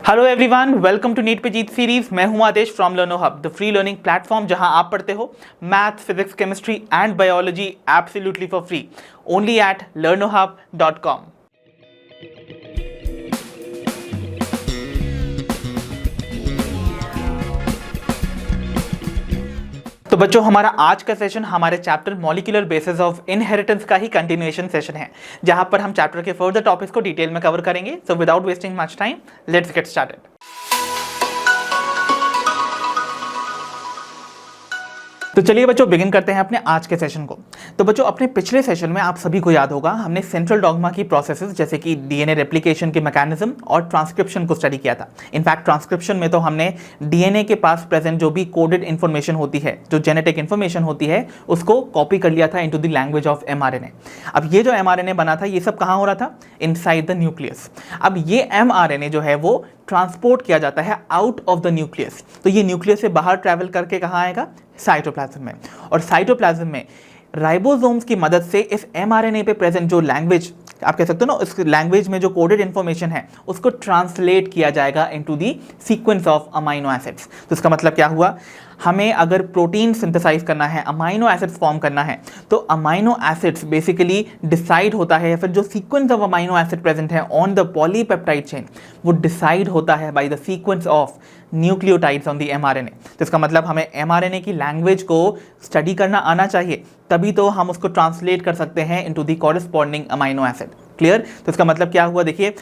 Hello everyone, welcome to NEET पे जीत series. मैं हूं Aadesh from Learno Hub, the free learning platform जहां आप पढ़ते हो maths, physics, chemistry and biology absolutely for free only at learnohub.com। तो बच्चों, हमारा आज का सेशन हमारे chapter molecular basis of inheritance का ही कंटिन्यूएशन सेशन है, जहां पर हम चैप्टर के फर्दर टॉपिक्स को डिटेल में कवर करेंगे। So without wasting much time, let's get started. तो चलिए बच्चों, बिगिन करते हैं अपने आज के सेशन को। तो बच्चों, अपने पिछले सेशन में आप सभी को याद होगा, हमने सेंट्रल डॉग्मा की प्रोसेसेस जैसे कि डीएनए रेप्लिकेशन के मैकेनिज्म और ट्रांसक्रिप्शन को स्टडी किया था। इनफैक्ट ट्रांसक्रिप्शन में तो हमने डीएनए के पास प्रेजेंट जो भी कोडेड इंफॉर्मेशन होती है, जो जेनेटिक इंफॉर्मेशन होती है, उसको कॉपी कर लिया था into the language of mRNA. अब ये जो एमआरएनए बना था, ये सब कहाँ हो रहा था? Inside the nucleus. अब ये एमआरएनए जो है वो ट्रांसपोर्ट किया जाता है आउट ऑफ द न्यूक्लियस। तो ये न्यूक्लियस से बाहर ट्रैवल करके कहाँ आएगा? साइटोप्लाज्म में। और साइटोप्लाज्म में राइबोसोम्स की मदद से इस एमआरएनए पे प्रेजेंट जो लैंग्वेज, आप कह सकते हो ना, उस लैंग्वेज में जो कोडेड इंफॉर्मेशन है उसको ट्रांसलेट किया जाएगा into the sequence of amino acids. तो इसका मतलब क्या हुआ? हमें अगर प्रोटीन सिंथेसाइज करना है, अमाइनो एसिड्स फॉर्म करना है, तो अमाइनो एसिड्स बेसिकली डिसाइड होता है, या फिर जो sequence of amino acid present है ऑन द पॉलीपेप्टाइड चेन, वो डिसाइड होता है by the sequence of nucleotides on the mRNA. तो इसका मतलब हमें एमआरएनए की लैंग्वेज को स्टडी करना आना चाहिए, तभी तो हम उसको ट्रांसलेट कर सकते हैं into the corresponding amino acid. Clear? तो इसका मतलब क्या हुआ? देखिए,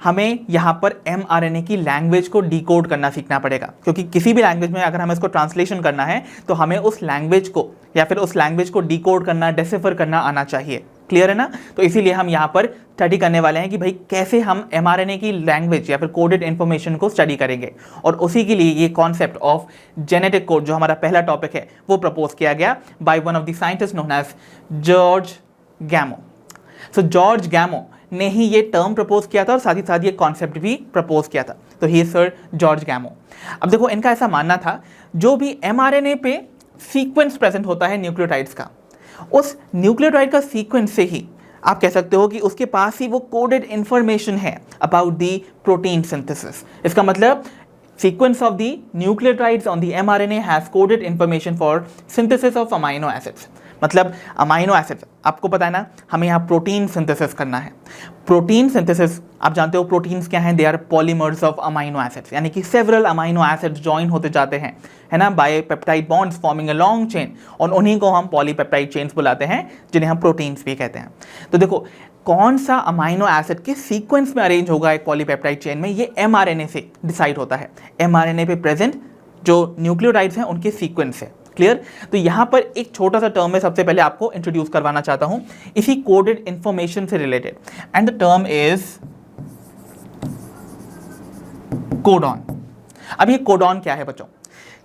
हमें यहाँ पर एमआरएनए की लैंग्वेज को डिकोड करना सीखना पड़ेगा, क्योंकि किसी भी लैंग्वेज में अगर हमें इसको ट्रांसलेशन करना है तो हमें उस लैंग्वेज को या फिर उस लैंग्वेज को डिकोड करना, डेसिफर करना आना चाहिए। क्लियर है ना? तो इसीलिए हम यहाँ पर स्टडी करने वाले हैं कि भाई कैसे हम एमआरएनए की लैंग्वेज या फिर कोडेड इंफॉर्मेशन को स्टडी करेंगे। और उसी के लिए ये कॉन्सेप्ट ऑफ जेनेटिक कोड, जो हमारा पहला टॉपिक है, वो प्रपोज किया गया by one of the scientist known as George Gamow. So George Gamow ने ही ये टर्म प्रपोज किया था और साथ ही साथ ये कॉन्सेप्ट भी प्रपोज किया था। तो ही सर जॉर्ज गैमो। अब देखो, इनका ऐसा मानना था, जो भी एमआरएनए पे सीक्वेंस प्रेजेंट होता है न्यूक्लियोटाइड्स का, उस न्यूक्लियोटाइड का सीक्वेंस से ही आप कह सकते हो कि उसके पास ही वो कोडेड इंफॉर्मेशन है अबाउट दी प्रोटीन सिंथेसिस। इसका मतलब sequence of the nucleotides on the mRNA has coded information for synthesis of amino acids. मतलब अमाइनो एसिड्स, आपको पता है ना, हमें यहाँ प्रोटीन सिंथेसिस करना है। प्रोटीन सिंथेसिस, आप जानते हो प्रोटीन्स क्या हैं? They are polymers of amino acids, यानी कि सेवरल अमाइनो एसिड्स ज्वाइन होते जाते हैं, है ना, bye peptide bonds forming a long chain, और उन्हीं को हम पॉलीपेप्टाइड चेन्स बुलाते हैं, जिन्हें हम प्रोटीन्स भी कहते हैं। तो देखो, कौन सा अमाइनो एसिड के सीक्वेंस में अरेंज होगा एक पॉलीपेप्टाइड चेन में, ये एमआरएनए से डिसाइड होता है। एमआरएनए पे प्रेजेंट जो न्यूक्लियोटाइड्स हैं उनके सीक्वेंस से। क्लियर? तो यहां पर एक छोटा सा टर्म में सबसे पहले आपको इंट्रोड्यूस करवाना चाहता हूं इसी कोडेड इंफॉर्मेशन से related, and the term is codon. अब ये कोडॉन क्या है बच्चों?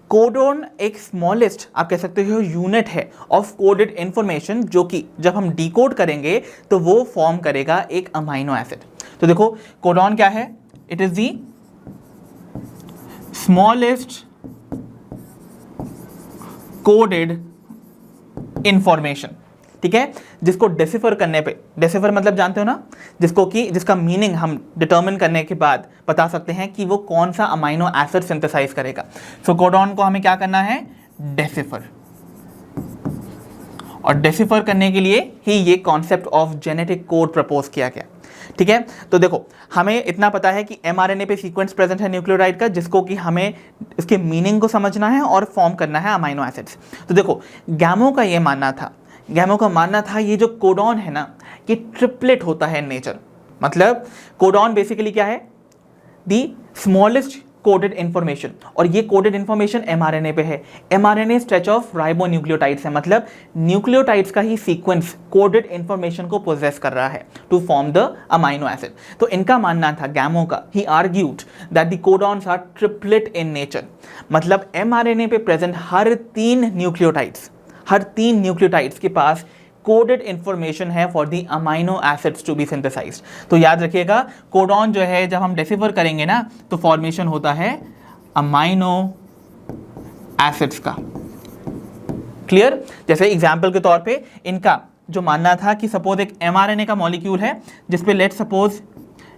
कोडॉन एक स्मॉलेस्ट, आप कह सकते हो, यूनिट है ऑफ कोडेड इंफॉर्मेशन, जो कि जब हम डिकोड करेंगे तो वो फॉर्म करेगा एक अमाइनो एसिड। तो देखो, कोडॉन क्या है? It is the smallest coded information, ठीक है, जिसको डेसिफर करने पे, डेसिफर मतलब जानते हो ना, जिसका मीनिंग हम डिटर्मिन करने के बाद बता सकते हैं कि वो कौन सा अमाइनो एसिड सिंथेसाइज करेगा। सो कोडॉन को हमें क्या करना है? डेसिफर। और डेसिफर करने के लिए ही ये concept of genetic code propose किया गया। ठीक है? तो देखो, हमें इतना पता है कि एमआरएनए पे सीक्वेंस प्रेजेंट है न्यूक्लियोटाइड का, जिसको कि हमें इसके मीनिंग को समझना है और फॉर्म करना है अमाइनो एसिड्स। तो देखो, गैमो का ये मानना था, गैमो का मानना था ये जो कोडॉन है ना, ये ट्रिपलेट होता है इन नेचर। मतलब कोडॉन बेसिकली क्या है? दी स्मॉलेस्ट कोडेड इंफॉर्मेशन, और ये कोडेड इंफॉर्मेशन एमआरएनए पे है। एमआरएनए स्ट्रेच ऑफ राइबोन्यूक्लियोटाइड्स है, मतलब न्यूक्लियोटाइड्स का ही सीक्वेंस कोडेड इंफॉर्मेशन को पोजेस कर रहा है to form the amino acid. तो इनका मानना था, गैमो का, he argued that the codons are triplet in nature. मतलब एमआरएनए पे प्रेजेंट हर तीन न्यूक्लियोटाइड्स के पास कोडेड इंफॉर्मेशन है for the amino acids to be synthesised. तो याद रखिएगा, कोडॉन जो है जब हम डेसिफर करेंगे ना, तो फॉर्मेशन होता है अमाइनो एसिड्स का। क्लियर? जैसे एग्जाम्पल के तौर पे इनका जो मानना था कि सपोज एक एमआरएनए का मॉलिक्यूल है, जिसपे लेट सपोज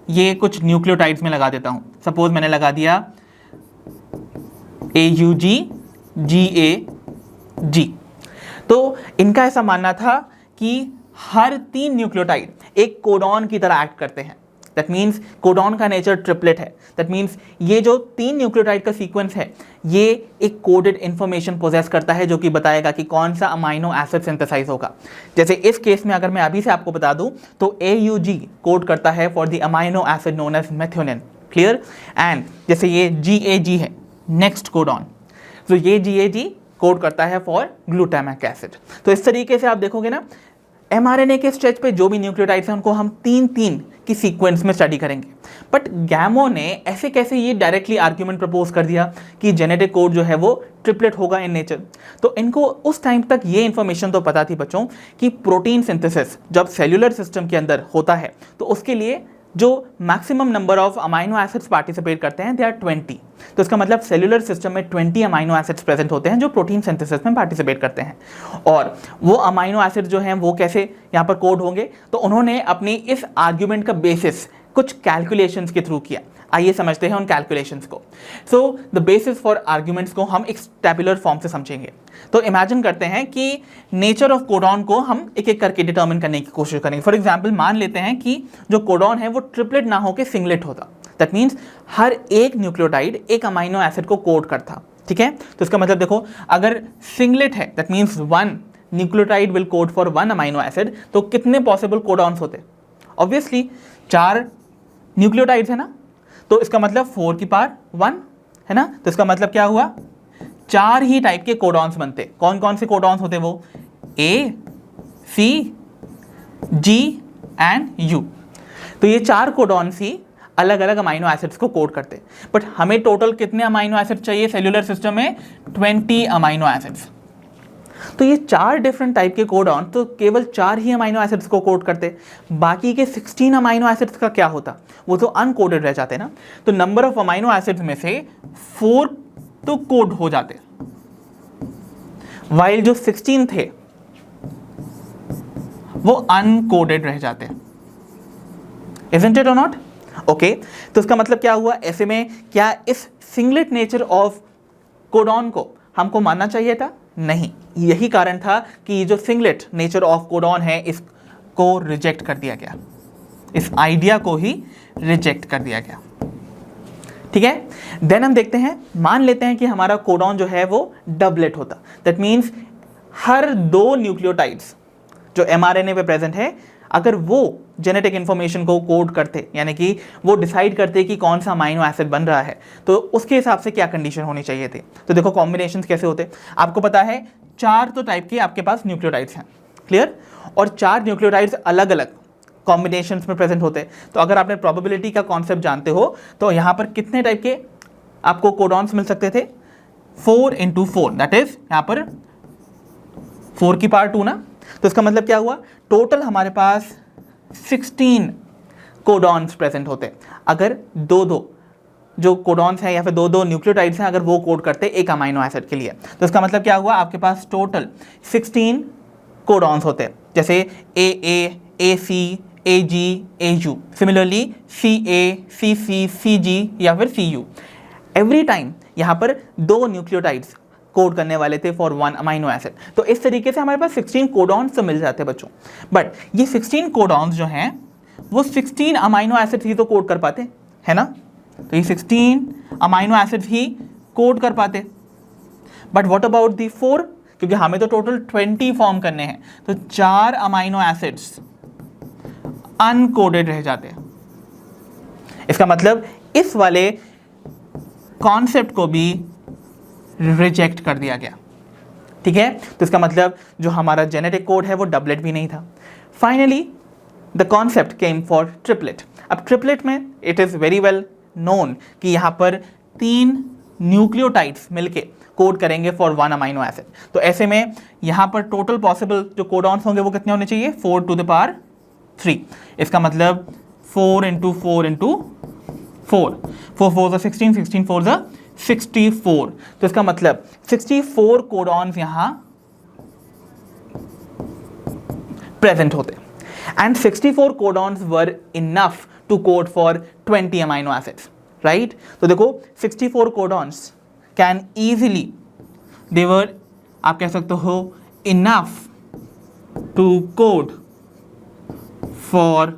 ये कुछ न्यूक्लियोटाइड्स में लगा देता हूं। सपोज मैंने लगा दिया AUG GAG। तो इनका ऐसा मानना था कि हर 3 न्यूक्लियोटाइड एक कोडॉन की तरह एक्ट करते हैं। दैट मीन्स कोडॉन का नेचर ट्रिपलेट है। दैट मीन्स ये जो 3 न्यूक्लियोटाइड का सीक्वेंस है ये एक कोडेड इंफॉर्मेशन पोजेस करता है जो कि बताएगा कि कौन सा अमाइनो एसिड सिंथेसाइज होगा। जैसे इस केस में अगर मैं अभी से आपको बता दूं तो AUG कोड करता है for the amino acid known as methionine. Clear? And जैसे ये GAG है नेक्स्ट कोडॉन, तो ये GAG कोड करता है फॉर ग्लूटामिक एसिड। तो इस तरीके से आप देखोगे ना mRNA के स्ट्रेच पे जो भी न्यूक्लियोटाइड्स हैं उनको हम 3-3 की सीक्वेंस में स्टडी करेंगे। बट गैमो ने ऐसे कैसे ये डायरेक्टली आर्ग्यूमेंट प्रपोज कर दिया कि जेनेटिक कोड जो है वो ट्रिपलेट होगा इन नेचर। तो इनको उस टाइम तक ये इन्फॉर्मेशन तो पता थी बच्चों कि प्रोटीन सिंथेसिस जब सेल्यूलर सिस्टम के अंदर होता है तो उसके लिए जो maximum number of amino acids participate करते हैं दे आर 20। तो इसका मतलब सेल्यूलर सिस्टम में 20 अमाइनो एसिड्स प्रेजेंट होते हैं जो प्रोटीन सिंथेसिस में पार्टिसिपेट करते हैं। और वो अमाइनो एसिड जो हैं वो कैसे यहाँ पर कोड होंगे, तो उन्होंने अपनी इस आर्ग्यूमेंट का बेसिस कुछ कैलकुलेशंस के थ्रू किया। आइए समझते हैं उन कैलकुलेशंस को। So the basis for arguments को हम एक टैबुलर फॉर्म से समझेंगे। तो इमेजिन करते हैं कि नेचर ऑफ कोडॉन को हम एक एक करके डिटर्मिन करने की कोशिश करेंगे। फॉर एग्जांपल मान लेते हैं कि जो कोडॉन है वो ट्रिपलेट ना होकर सिंगलेट होता। दैट मीन्स हर एक न्यूक्लियोटाइड एक अमाइनो एसिड को कोड करता। ठीक है, तो इसका मतलब देखो अगर सिंगलेट है that means 1 nucleotide will code for 1 amino acid, तो कितने पॉसिबल कोडॉन्स होते? ऑब्वियसली 4 न्यूक्लियोटाइड्स है ना, तो इसका मतलब 4 की पावर 1 है ना। तो इसका मतलब क्या हुआ, 4 ही टाइप के कोडॉन्स बनते। कौन कौन से कोडॉन्स होते वो? A, C, G and U। तो ये 4 कोडॉन्स ही अलग अलग अमाइनो एसिड्स को कोड करते। बट हमें टोटल कितने अमाइनो एसिड चाहिए सेल्यूलर सिस्टम में? 20 अमाइनो एसिड्स। तो ये 4 डिफरेंट टाइप के कोडॉन तो केवल 4 ही अमाइनो एसिड्स को कोड करते। बाकी के 16 अमाइनो एसिड्स का क्या होता? वो तो अनकोडेड रह जाते ना। तो नंबर ऑफ अमाइनो एसिड्स में से 4 तो कोड हो जाते, वाइल जो 16 थे वो अनकोडेड रह जाते। Isn't it or not? Okay, तो इसका मतलब क्या हुआ? ऐसे में क्या इस सिंगलेट नेचर ऑफ कोडॉन को हमको मानना चाहिए था? नहीं। यही कारण था कि जो सिंगलेट नेचर ऑफ कोडॉन है इसको रिजेक्ट कर दिया गया, इस आइडिया को ही रिजेक्ट कर दिया गया। ठीक है, देन हम देखते हैं, मान लेते हैं कि हमारा कोडॉन जो है वो डबलेट होता। दैट मीन्स हर 2 न्यूक्लियोटाइड्स जो mRNA पे प्रेजेंट है अगर वो जेनेटिक इंफॉर्मेशन को कोड करते, यानी कि वो डिसाइड करते कि कौन सा अमाइनो एसिड बन रहा है, तो उसके हिसाब से क्या कंडीशन होनी चाहिए थी। तो देखो कॉम्बिनेशंस कैसे होते, आपको पता है 4 तो टाइप के आपके पास न्यूक्लियोटाइड्स हैं। क्लियर? और 4 न्यूक्लियोटाइड्स अलग अलग कॉम्बिनेशंस में प्रेजेंट होते। तो अगर आपने प्रोबेबिलिटी का कॉन्सेप्ट जानते हो तो यहाँ पर कितने टाइप के आपको कोडॉन्स मिल सकते थे? 4 × 4, दैट इज यहाँ पर 4 की पावर 2 ना। तो इसका मतलब क्या हुआ, टोटल हमारे पास 16 कोडॉन्स प्रेजेंट होते अगर 2-2 जो कोडॉन्स हैं या फिर 2-2 न्यूक्लियोटाइड्स हैं अगर वो कोड करते एक अमाइनो एसिड के लिए। तो इसका मतलब क्या हुआ, आपके पास टोटल 16 कोडॉन्स होते, जैसे AA, AC, AG, AU, similarly CA, CC, CG या फिर CU। एवरी टाइम यहाँ पर 2 न्यूक्लियोटाइड्स कोड करने वाले थे फॉर 1 अमाइनो एसिड। तो इस तरीके से हमारे पास 16 कोडॉन्स तो मिल जाते बच्चों। बट ये 16 कोडॉन्स जो हैं वो 16 अमाइनो एसिड ही तो कोड कर पाते है ना। तो ये 16 अमाइनो एसिड ही कोड कर पाते। बट व्हाट अबाउट दी 4, क्योंकि हमें तो टोटल 20 फॉर्म करने हैं, तो 4 अमाइनो एसिड्स अनकोडेड रह जाते। इसका मतलब इस वाले कॉन्सेप्ट को भी रिजेक्ट कर दिया गया। ठीक है, तो इसका मतलब जो हमारा जेनेटिक कोड है वो डबलेट भी नहीं था। Finally the concept came for triplet. अब ट्रिपलेट में it is very well known कि यहाँ पर 3 न्यूक्लियोटाइड्स मिलके कोड करेंगे फॉर 1 अमाइनो एसिड। तो ऐसे में यहाँ पर टोटल पॉसिबल जो कोडॉन्स होंगे वो कितने होने चाहिए? 4 to the power 3। इसका मतलब 4 × 4 × 4, 4 4 16, 16 4 64। तो इसका मतलब 64 कोडॉन्स यहां प्रेजेंट होते and 64 codons were enough to code for 20 amino acids, right. तो देखो 64 कोडॉन्स कैन ईजिली, देवर आप कह सकते हो enough to code for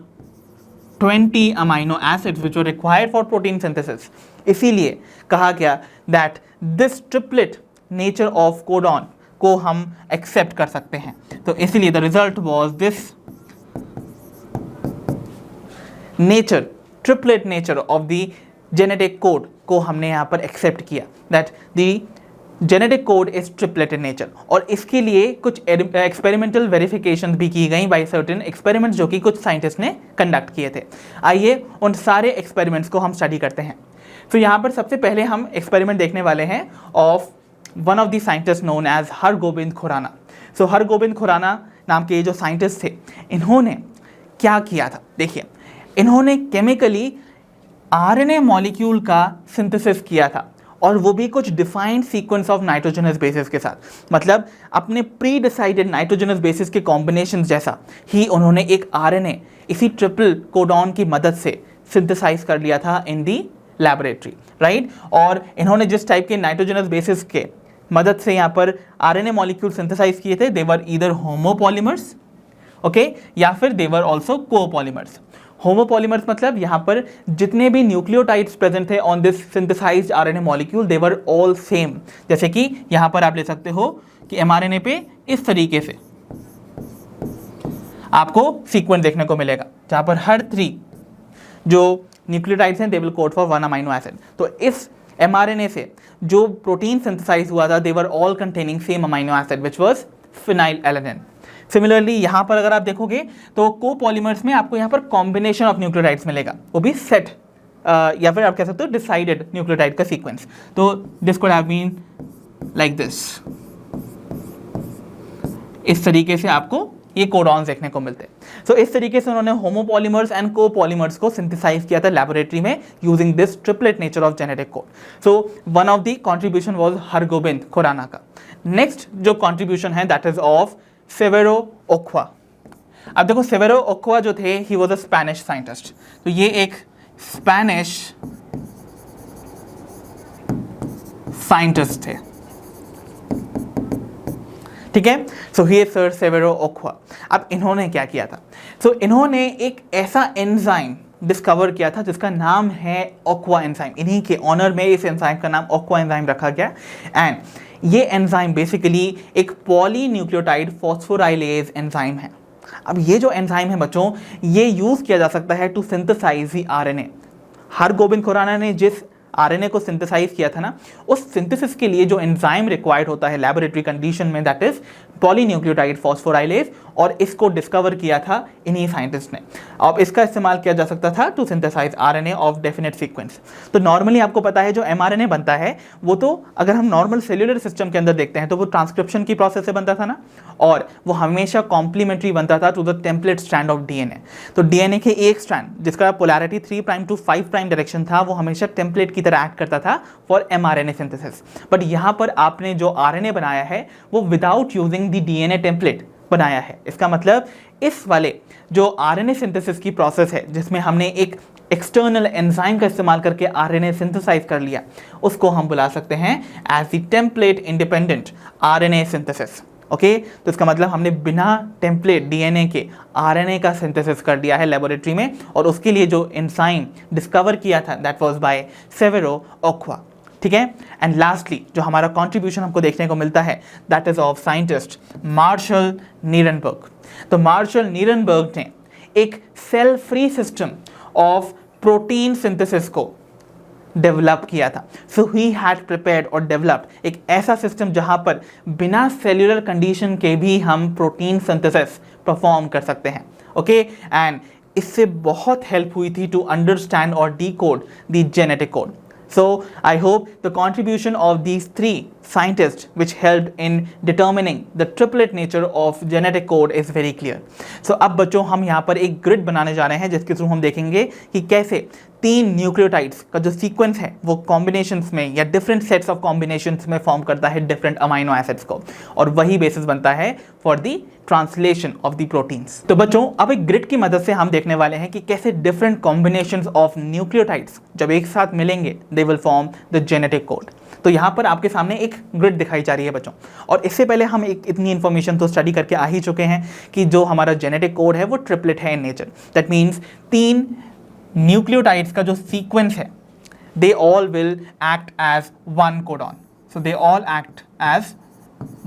20 amino acids which are required for protein synthesis. इसीलिए कहा गया that this triplet nature of codon को हम एक्सेप्ट कर सकते हैं। तो इसीलिए the result was this nature, triplet nature of the genetic code को हमने यहाँ पर एक्सेप्ट किया, that the genetic code is triplet in nature. और इसके लिए कुछ एक्सपेरिमेंटल वेरिफिकेशन भी की गई बाय सर्टेन एक्सपेरिमेंट्स जो कि कुछ साइंटिस्ट ने कंडक्ट किए थे। आइए उन सारे एक्सपेरिमेंट्स को हम स्टडी करते हैं। तो यहाँ पर सबसे पहले हम एक्सपेरिमेंट देखने वाले हैं of one of the scientist known as Hargobind Khorana. So Hargobind Khorana नाम के जो साइंटिस्ट थे, इन्होंने क्या किया था, देखिए इन्होंने केमिकली आरएनए मॉलिक्यूल का सिंथेसिस किया था, और वो भी कुछ defined sequence of nitrogenous bases के साथ। मतलब अपने प्री डिसाइडेड नाइट्रोजनस बेसिस के कॉम्बिनेशन जैसा ही उन्होंने एक आरएनए इसी ट्रिपल कोडॉन की मदद से सिंथेसाइज कर लिया था इन दी लैबोरेटरी, राइट। और इन्होंने जिस टाइप के नाइट्रोजनस बेसिस के मदद से यहाँ पर आरएनए मॉलिक्यूल सिंथेसाइज किए थे, they were either homopolymers, okay, या फिर they were also copolymers. Homopolymers मतलब यहाँ पर जितने भी न्यूक्लियोटाइड्स प्रेजेंट थे on this synthesised RNA molecule, they were all same. जैसे कि यहाँ पर आप ले सकते हो कि एमआरएनए पे इस तरीके से आपको सीक्वेंस देखने को मिलेगा, जहाँ पर हर 3 जो न्यूक्लियोटाइड्स हैं they will code for 1 amino acid. तो इस एमआरएनए से जो प्रोटीन सिंथेसाइज हुआ था, they were all containing same amino acid which was phenylalanine. Similarly यहाँ पर अगर आप देखोगे तो कोपॉलीमर्स में आपको यहाँ पर कॉम्बिनेशन ऑफ न्यूक्लियोटाइड्स मिलेगा, वो भी सेट या फिर आप कह सकते हो डिसाइडेड न्यूक्लियोटाइड का सीक्वेंस। तो this could have been like this, इस तरीके से आपको ये कोडॉन्स देखने को मिलते हैं। सो इस तरीके से उन्होंने होमोपॉलीमर्स एंड कोपॉलीमर्स को सिंथेसाइज किया था लैबोरेटरी में using this triplet nature of genetic code. So one of the contribution was Hargobind Khorana का। नेक्स्ट जो कंट्रीब्यूशन है that is of Severo Ochoa. अब देखो सेवेरो ओक्वा जो थे, he was a Spanish scientist. तो ये एक स्पेनिश साइंटिस्ट थे, ठीक है। So he sir Severo Ochoa. अब इन्होंने क्या किया था, सो इन्होंने एक ऐसा एंजाइम डिस्कवर किया था जिसका नाम है ओक्वा एंजाइम। इन्हीं के ऑनर में इस एंजाइम का नाम ओक्वा एंजाइम रखा गया। एंड ये एंजाइम बेसिकली एक पॉलीन्यूक्लियोटाइड फॉस्फोराइलेज एंजाइम है। अब ये जो एंजाइम है बच्चों, ये यूज किया जा सकता है to synthesise the RNA. Hargobind Khorana ने जिस आरएनए को सिंथेसाइज किया था ना, उस सिंथेसिस के लिए जो एंजाइम रिक्वायर्ड होता है लेबोरेटरी कंडीशन में, दैट इज पॉलीन्यूक्लियोटाइड फॉस्फोराइलेज, और इसको डिस्कवर किया था इन्हीं साइंटिस्ट ने। अब इसका इस्तेमाल किया जा सकता था to synthesise RNA of definite sequence. तो नॉर्मली आपको पता है जो एमआरएनए बनता है वो तो अगर हम नॉर्मल सेल्यूलर सिस्टम के अंदर देखते हैं तो वो ट्रांसक्रिप्शन की प्रोसेस से बनता था ना, और वो हमेशा कॉम्प्लीमेंट्री बनता था to the template strand of DNA. तो डीएनए के एक स्ट्रैंड जिसका पोलैरिटी 3' to 5' डायरेक्शन था, वो हमेशा टेम्पलेट की तरह एक्ट करता था फॉर एमआरएनए सिंथेसिस। बट यहाँ पर आपने जो आरएनए बनाया है वो without using the DNA template बनाया है। इसका मतलब इस वाले जो आरएनए सिंथेसिस की प्रोसेस है, जिसमें हमने एक एक्सटर्नल एंजाइम का इस्तेमाल करके आरएनए सिंथेसाइज कर लिया, उसको हम बुला सकते हैं as the template independent RNA synthesis. Okay, तो इसका मतलब हमने बिना टेम्पलेट डीएनए के आरएनए का सिंथेसिस कर दिया है लेबोरेटरी में, और उसके लिए जो एंजाइम डिस्कवर किया था दैट वाज बाय सेवेरो ओक्वा, ठीक है। एंड लास्टली जो हमारा कंट्रीब्यूशन हमको देखने को मिलता है that is of scientist Marshall Nirenberg. तो मार्शल नीरेनबर्ग ने एक cell free system of protein synthesis को डेवलप किया था। सो ही हैड प्रिपेयर्ड और डेवलप्ड एक ऐसा सिस्टम जहां पर बिना सेल्यूलर कंडीशन के भी हम प्रोटीन सिंथेसिस परफॉर्म कर सकते हैं। ओके, एंड इससे बहुत हेल्प हुई थी टू अंडरस्टैंड और decode the genetic code. So I hope the contribution of these 3 scientists which helped in determining the triplet nature of genetic code is very clear. So अब बच्चों हम यहाँ पर एक ग्रिड बनाने जा रहे हैं जिसके थ्रू हम देखेंगे कि कैसे तीन न्यूक्लियोटाइड्स का जो सीक्वेंस है वो कॉम्बिनेशंस में या डिफरेंट सेट्स ऑफ कॉम्बिनेशंस में फॉर्म करता है डिफरेंट अमाइनो एसिड्स को, और वही बेसिस बनता है for the translation of the proteins. तो बच्चों अब एक ग्रिड की मदद से हम देखने वाले हैं कि कैसे डिफरेंट कॉम्बिनेशंस ऑफ न्यूक्लियोटाइड्स जब एक साथ मिलेंगे they will form the genetic code. तो यहाँ पर आपके सामने एक ग्रिड दिखाई जा रही है बच्चों, और इससे पहले हम एक इतनी इन्फॉर्मेशन तो स्टडी करके आ ही चुके हैं कि जो हमारा जेनेटिक कोड है वो ट्रिपलेट है इन नेचर। दैट मीन्स तीन न्यूक्लियोटाइड्स का जो सीक्वेंस है they all will act as one codon. So they all act as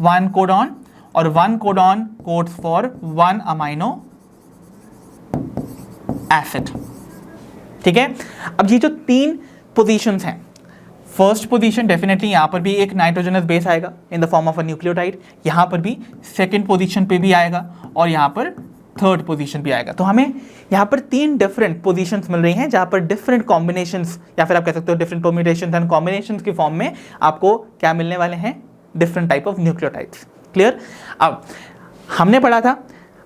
one codon, और one codon codes for one amino acid. ठीक है, अब ये जो तीन पोजीशंस हैं, फर्स्ट पोजीशन डेफिनेटली यहाँ पर भी एक नाइट्रोजनस बेस आएगा in the form of a nucleotide, यहाँ पर भी सेकंड पोजीशन पे भी आएगा, और यहाँ पर थर्ड पोजीशन भी आएगा। तो हमें यहाँ पर तीन डिफरेंट पोजीशंस मिल रही हैं जहाँ पर डिफरेंट कॉम्बिनेशंस, या फिर आप कह सकते हो डिफरेंट परम्यूटेशंस एंड कॉम्बिनेशंस के फॉर्म में आपको क्या मिलने वाले हैं, different type of nucleotides. Clear. अब हमने पढ़ा था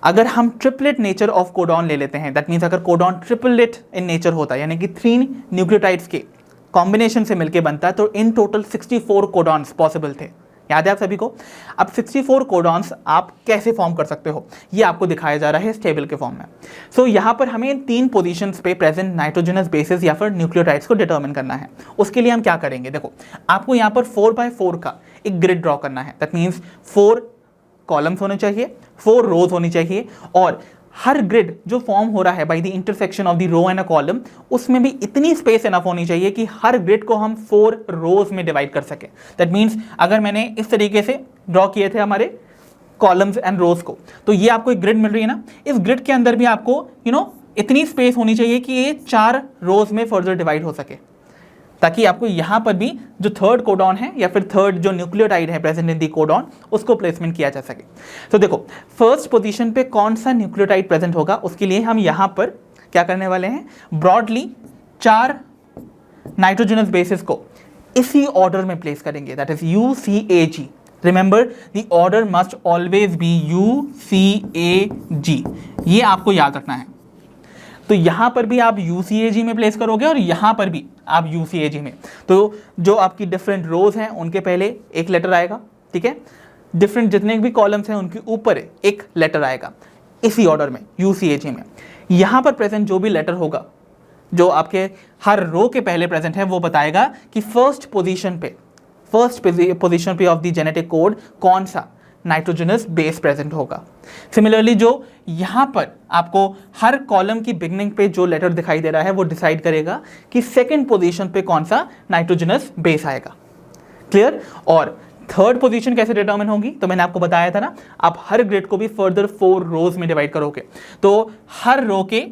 अगर हम ट्रिपलेट नेचर ऑफ कोडॉन ले लेते हैं, दैट मीन्स अगर कोडॉन ट्रिपलेट इन नेचर होता है, यानी कि तीन न्यूक्लियोटाइड्स के कॉम्बिनेशन से मिलकर बनता है, तो इन टोटल 64 कोडॉन्स पॉसिबल थे। याद है आप सभी को? अब 64 कोडॉन्स आप कैसे फॉर्म कर सकते हो ये आपको दिखाया जा रहा है इस टेबल के फॉर्म में। सो यहाँ पर हमें इन तीन पोजीशंस पे प्रेजेंट नाइट्रोजनस बेसिस या फिर न्यूक्लियोटाइड्स को डिटरमिन करना है। उसके लिए हम क्या करेंगे, देखो आपको यहाँ पर 4x4 का एक ग्रिड ड्रॉ करना है। दैट मीन्स 4 कॉलम्स होने चाहिए, 4 रोज होनी चाहिए, और हर ग्रिड जो फॉर्म हो रहा है by the intersection of the row and a column, उसमें भी इतनी स्पेस इनफ होनी चाहिए कि हर ग्रिड को हम 4 रोज में डिवाइड कर सके। दैट मीन्स अगर मैंने इस तरीके से ड्रॉ किए थे हमारे कॉलम्स एंड रोज को, तो ये आपको एक ग्रिड मिल रही है ना, इस ग्रिड के अंदर भी आपको इतनी स्पेस होनी चाहिए कि ये 4 रोज में फर्दर डिवाइड हो सके, ताकि आपको यहाँ पर भी जो थर्ड कोडॉन है या फिर थर्ड जो न्यूक्लियोटाइड है प्रेजेंट इन दी कोडॉन, उसको प्लेसमेंट किया जा सके। तो देखो फर्स्ट पोजीशन पे कौन सा न्यूक्लियोटाइड प्रेजेंट होगा, उसके लिए हम यहाँ पर क्या करने वाले हैं, ब्रॉडली 4 नाइट्रोजनस बेसिस को इसी ऑर्डर में प्लेस करेंगे, that is UCAG। Remember the order must always be UCAG, ये आपको याद रखना है। तो यहाँ पर भी आप UCAG में प्लेस करोगे और यहाँ पर भी आप UCAG में। तो जो आपकी डिफरेंट रोज हैं उनके पहले एक लेटर आएगा, ठीक है, डिफरेंट जितने भी कॉलम्स हैं उनके ऊपर एक लेटर आएगा, इसी ऑर्डर में UCAG में। यहाँ पर प्रेजेंट जो भी लेटर होगा जो आपके हर रो के पहले प्रेजेंट है, वो बताएगा कि फर्स्ट पोजीशन पे ऑफ द जेनेटिक कोड कौन सा नाइट्रोजनस बेस प्रेजेंट होगा। सिमिलरली जो यहाँ पर आपको हर कॉलम की बिगनिंग पे जो लेटर दिखाई दे रहा है वो डिसाइड करेगा कि सेकंड पोजीशन पे कौन सा नाइट्रोजनस बेस आएगा। क्लियर। और थर्ड पोजीशन कैसे डिटरमिन होगी, तो मैंने आपको बताया था ना, आप हर ग्रिड को भी फर्दर 4 रोज में डिवाइड करोगे, तो हर रो के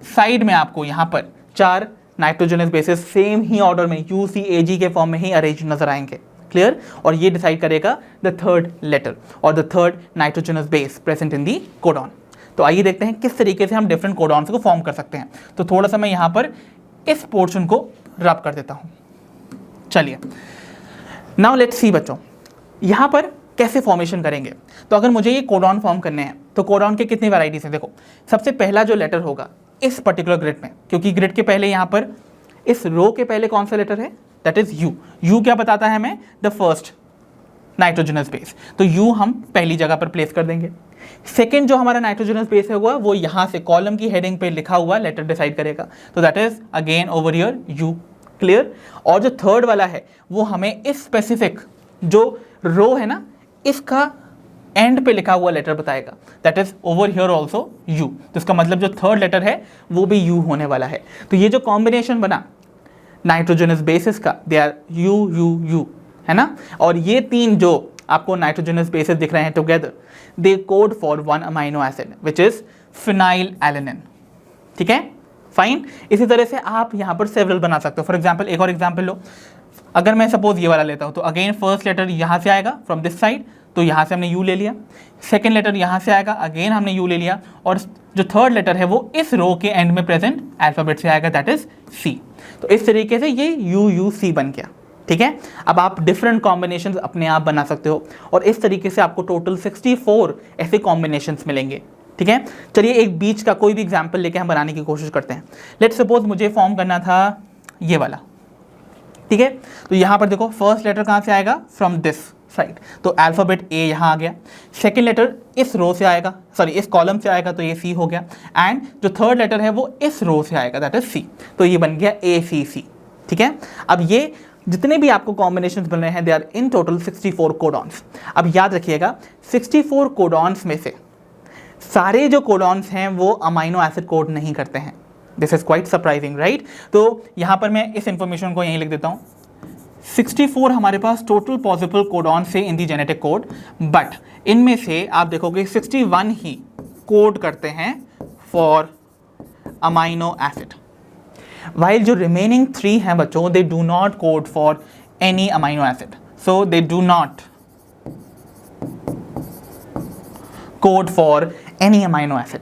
साइड में आपको यहाँ पर 4 नाइट्रोजनस बेसिस सेम ही ऑर्डर में UCAG के फॉर्म में ही अरेंज नजर आएंगे। क्लियर। और ये डिसाइड करेगा द थर्ड लेटर और the third nitrogenous base present in the codon. तो आइए देखते हैं किस तरीके से हम डिफरेंट कोडॉन्स को फॉर्म कर सकते हैं। तो थोड़ा सा मैं यहाँ पर इस पोर्शन को रब कर देता हूँ। चलिए नाउ लेट्स सी बच्चों, यहाँ पर कैसे फॉर्मेशन करेंगे। तो अगर मुझे ये कोडॉन फॉर्म करने हैं तो कोडॉन के कितनी वैराइटीज हैं। देखो सबसे पहला जो लेटर होगा इस पर्टिकुलर ग्रिड में, क्योंकि ग्रिड के पहले यहाँ पर इस रो के पहले कौन सा लेटर है, दैट इज U क्या बताता है हमें, द फर्स्ट नाइट्रोजनस बेस, तो U हम पहली जगह पर प्लेस कर देंगे। सेकंड जो हमारा नाइट्रोजनस बेस होगा वो यहाँ से कॉलम की हेडिंग पे लिखा हुआ लेटर डिसाइड करेगा, तो that is again over here U। Clear. और जो थर्ड वाला है वो हमें इस स्पेसिफिक जो रो है ना, इसका एंड पे लिखा हुआ लेटर बताएगा, that is over here also U। तो इसका मतलब जो थर्ड लेटर है वो भी U होने वाला है। तो ये जो कॉम्बिनेशन बना नाइट्रोजनस बेसिस का, दे आर U है ना, और ये तीन जो आपको नाइट्रोजनस बेसिस दिख रहे हैं together, they code for one amino acid which is phenyl alanine. ठीक है, फाइन। इसी तरह से आप यहाँ पर सेवरल बना सकते हो। फॉर एग्जाम्पल एक और एग्जाम्पल लो, अगर मैं सपोज ये वाला लेता हूँ, तो अगेन फर्स्ट लेटर यहाँ से आएगा फ्रॉम दिस साइड, तो यहाँ से हमने U ले लिया। सेकेंड लेटर यहाँ से आएगा, अगेन हमने U ले लिया, और जो थर्ड लेटर है वो इस रो के एंड में प्रेजेंट अल्फाबेट से आएगा, दैट इज C। तो इस तरीके से ये UUC बन गया। ठीक है, अब आप डिफरेंट कॉम्बिनेशंस अपने आप बना सकते हो, और इस तरीके से आपको टोटल 64 ऐसे कॉम्बिनेशंस मिलेंगे ठीक है, चलिए एक बीच का कोई भी एग्जाम्पल लेके हम बनाने की कोशिश करते हैं। लेट्स सपोज मुझे फॉर्म करना था ये वाला, ठीक है। तो यहाँ पर देखो फर्स्ट लेटर कहाँ से आएगा, फ्रॉम दिस साइड, तो अल्फ़ाबेट ए यहाँ आ गया। सेकेंड लेटर इस रो से आएगा, सॉरी इस कॉलम से आएगा, तो ये सी हो गया। एंड जो थर्ड लेटर है वो इस रो से आएगा, दैट इज सी, तो ये बन गया ACC, ठीक है। अब ये जितने भी आपको कॉम्बिनेशंस बन रहे हैं they are in total 64 codons. अब याद रखिएगा 64 कोडॉन्स में से सारे जो कोडॉन्स हैं वो अमाइनो एसिड कोड नहीं करते हैं। This is quite surprising, right. तो यहाँ पर मैं इस इंफॉर्मेशन को यहीं लिख देता हूँ। 64 हमारे पास टोटल पॉसिबल कोडॉन से इन दी जेनेटिक कोड, बट इनमें से आप देखोगे 61 ही कोड करते हैं फॉर अमाइनो एसिड, वाइल जो रिमेनिंग 3 हैं बच्चों they do not code for any amino acid, so they do not code for any amino acid.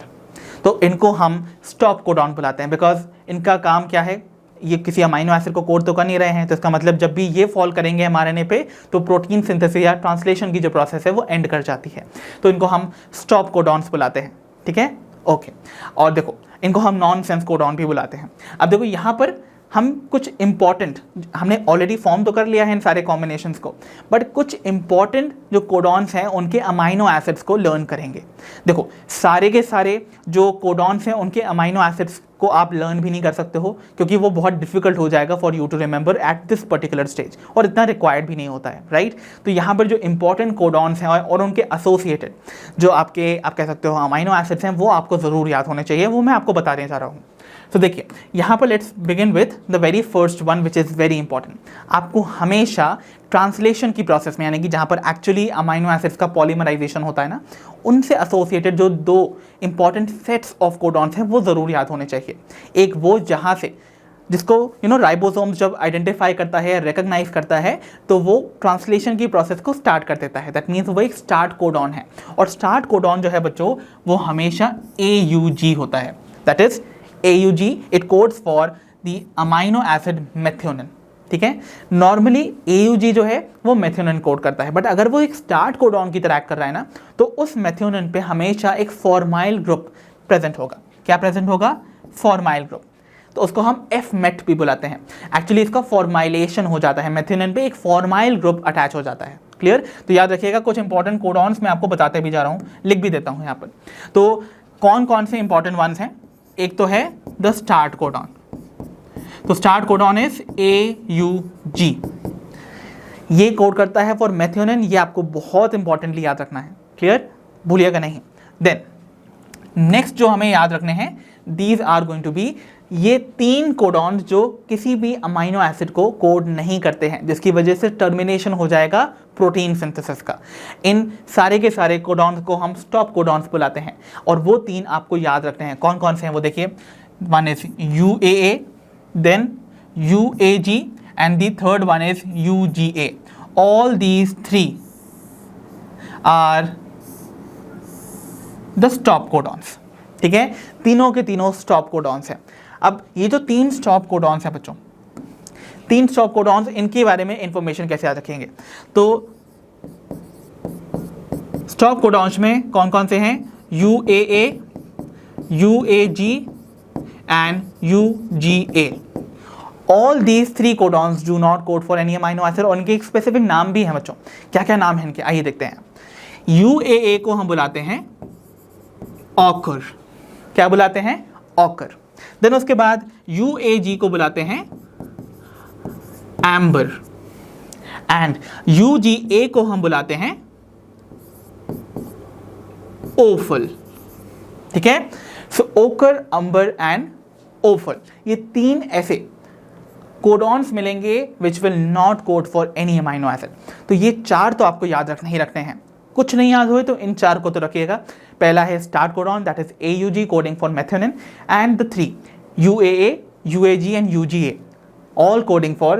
तो इनको हम स्टॉप कोडॉन बुलाते हैं, बिकॉज इनका काम क्या है, ये किसी अमाइनो एसिड को कोड तो कर नहीं रहे हैं, तो इसका मतलब जब भी ये फॉल करेंगे mRNA पे तो प्रोटीन सिंथेसिस या ट्रांसलेशन की जो प्रोसेस है वो एंड कर जाती है, तो इनको हम स्टॉप कोडॉन्स बुलाते हैं, ठीक है, ओके। और देखो इनको हम नॉन सेंस कोडॉन भी बुलाते हैं। अब देखो यहाँ पर हम कुछ इंपॉर्टेंट, हमने ऑलरेडी फॉर्म तो कर लिया है इन सारे कॉम्बिनेशंस को, बट कुछ इंपॉर्टेंट जो कोडॉन्स हैं उनके अमाइनो एसिड्स को लर्न करेंगे। देखो सारे के सारे जो कोडॉन्स हैं उनके अमाइनो एसिड्स को आप लर्न भी नहीं कर सकते हो, क्योंकि वो बहुत डिफिकल्ट हो जाएगा for you to remember at this particular stage, और इतना रिक्वायर्ड भी नहीं होता है, राइट। तो यहाँ पर जो इंपॉर्टेंट कोडॉन्स हैं और उनके एसोसिएटेड जो आप कह सकते हो अमाइनो एसिड्स हैं वो आपको ज़रूर याद होने चाहिए, वो मैं आपको बताने जा रहा हूँ। तो देखिए यहाँ पर let's begin with the very first one which is very important. आपको हमेशा ट्रांसलेशन की प्रोसेस में, यानी कि जहाँ पर एक्चुअली अमाइनो एसिड्स का पॉलीमराइजेशन होता है ना, उनसे एसोसिएटेड जो 2 इंपॉर्टेंट सेट्स ऑफ कोडॉन्स हैं वो ज़रूर याद होने चाहिए। एक वो जहाँ से जिसको राइबोसोम जब आइडेंटिफाई करता है, रिकग्नाइज करता है, तो वो ट्रांसलेशन की प्रोसेस को स्टार्ट कर देता है, दैट मीन्स वो एक स्टार्ट कोडॉन है। और स्टार्ट कोडॉन जो है बच्चों वो हमेशा AUG होता है, that is AUG, it codes for the amino acid methionine, ठीक है। नॉर्मली AUG जो है वो मेथियोनिन कोड करता है, बट अगर वो एक स्टार्ट कोडॉन की तरह एक्ट कर रहा है ना, तो उस मेथियोनिन पे हमेशा एक फॉर्माइल ग्रुप प्रेजेंट होगा। क्या प्रेजेंट होगा? Formyl group. तो उसको हम FMET भी बुलाते हैं। एक्चुअली इसका फॉर्माइलेशन हो जाता है, मेथियोनिन पे एक फॉर्माइल ग्रुप अटैच हो जाता है। क्लियर? तो याद रखिएगा कुछ इंपॉर्टेंट कोडॉन्स मैं आपको बताते भी जा रहा हूँ, लिख भी देता हूँ यहाँ पर। तो कौन कौन से इंपॉर्टेंट वंस हैं? एक तो है द स्टार्ट कोडॉन, तो स्टार्ट कोडॉन इज AUG, ये कोड करता है फॉर मेथियोनिन, ये आपको बहुत इंपॉर्टेंटली याद रखना है, क्लियर, भूलिएगा नहीं। देन नेक्स्ट जो हमें याद रखने हैं, these are going to be ये 3 कोडॉन्स जो किसी भी अमाइनो एसिड को कोड नहीं करते हैं, जिसकी वजह से टर्मिनेशन हो जाएगा प्रोटीन सिंथेसिस का। इन सारे के सारे कोडॉन्स को हम स्टॉप कोडॉन्स बुलाते हैं, और वो 3 आपको याद रखने हैं। कौन कौन से हैं वो देखिए, one is UAA, then UAG and the third one is UGA। All these 3 are the stop codons, ठीक है, तीनों के तीनों स्टॉप कोडॉन्स हैं। अब ये जो 3 स्टॉप कोडॉन्स हैं बच्चों, 3 स्टॉप कोडॉन्स, इनके बारे में इंफॉर्मेशन कैसे याद रखेंगे? तो स्टॉप कोडॉन्स में कौन कौन से हैं? UAA, UAG and UGA। All these 3 codons do not code for any amino acid, और इनके एक स्पेसिफिक नाम भी हैं बच्चों। क्या क्या नाम है इनके, आइए देखते हैं। UAA को हम बुलाते हैं ऑकर, क्या बुलाते हैं? ऑकर। देन उसके बाद UAG को बुलाते हैं एम्बर, एंड UGA को हम बुलाते हैं ओफल, ठीक है। सो ओकर, अंबर एंड ओफल, ये 3 ऐसे कोडॉन्स मिलेंगे which will not code for any amino acid. तो ये 4 तो आपको याद रखने ही रखने हैं, कुछ नहीं याद हुए तो इन 4 को तो रखिएगा। पहला है start codon, that is AUG coding for methionine, and the 3 UAA, UAG and UGA all coding for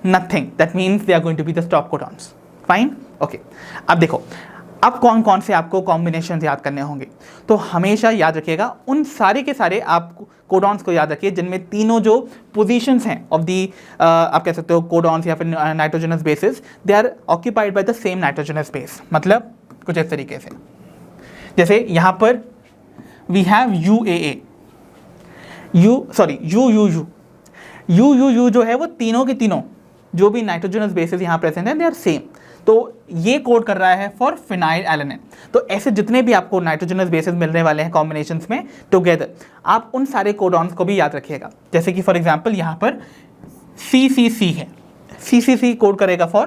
nothing, that means they are going to be the stop codons, fine, okay। अब देखो अब कौन कौन से आपको कॉम्बिनेशन याद करने होंगे, तो हमेशा याद रखिएगा उन सारे के सारे आप कोडॉन्स को याद रखिए जिनमें तीनों जो पोजीशंस हैं ऑफ दी आप कह सकते हो कोडॉन्स या फिर nitrogenous bases, they are occupied by the same nitrogenous base. मतलब कुछ इस तरीके से, जैसे यहाँ पर वी हैव UAA, UUU जो है वो तीनों के तीनों जो भी नाइट्रोजनस बेसेस यहाँ प्रेजेंट हैं दे आर सेम, तो ये कोड कर रहा है फॉर फिनाइल एलेनिन। तो ऐसे जितने भी आपको नाइट्रोजनस बेसेस मिलने वाले हैं कॉम्बिनेशंस में टुगेदर, आप उन सारे कोडॉन्स को भी याद रखिएगा। जैसे कि फॉर एग्जांपल यहाँ पर CCC है, CCC कोड करेगा फॉर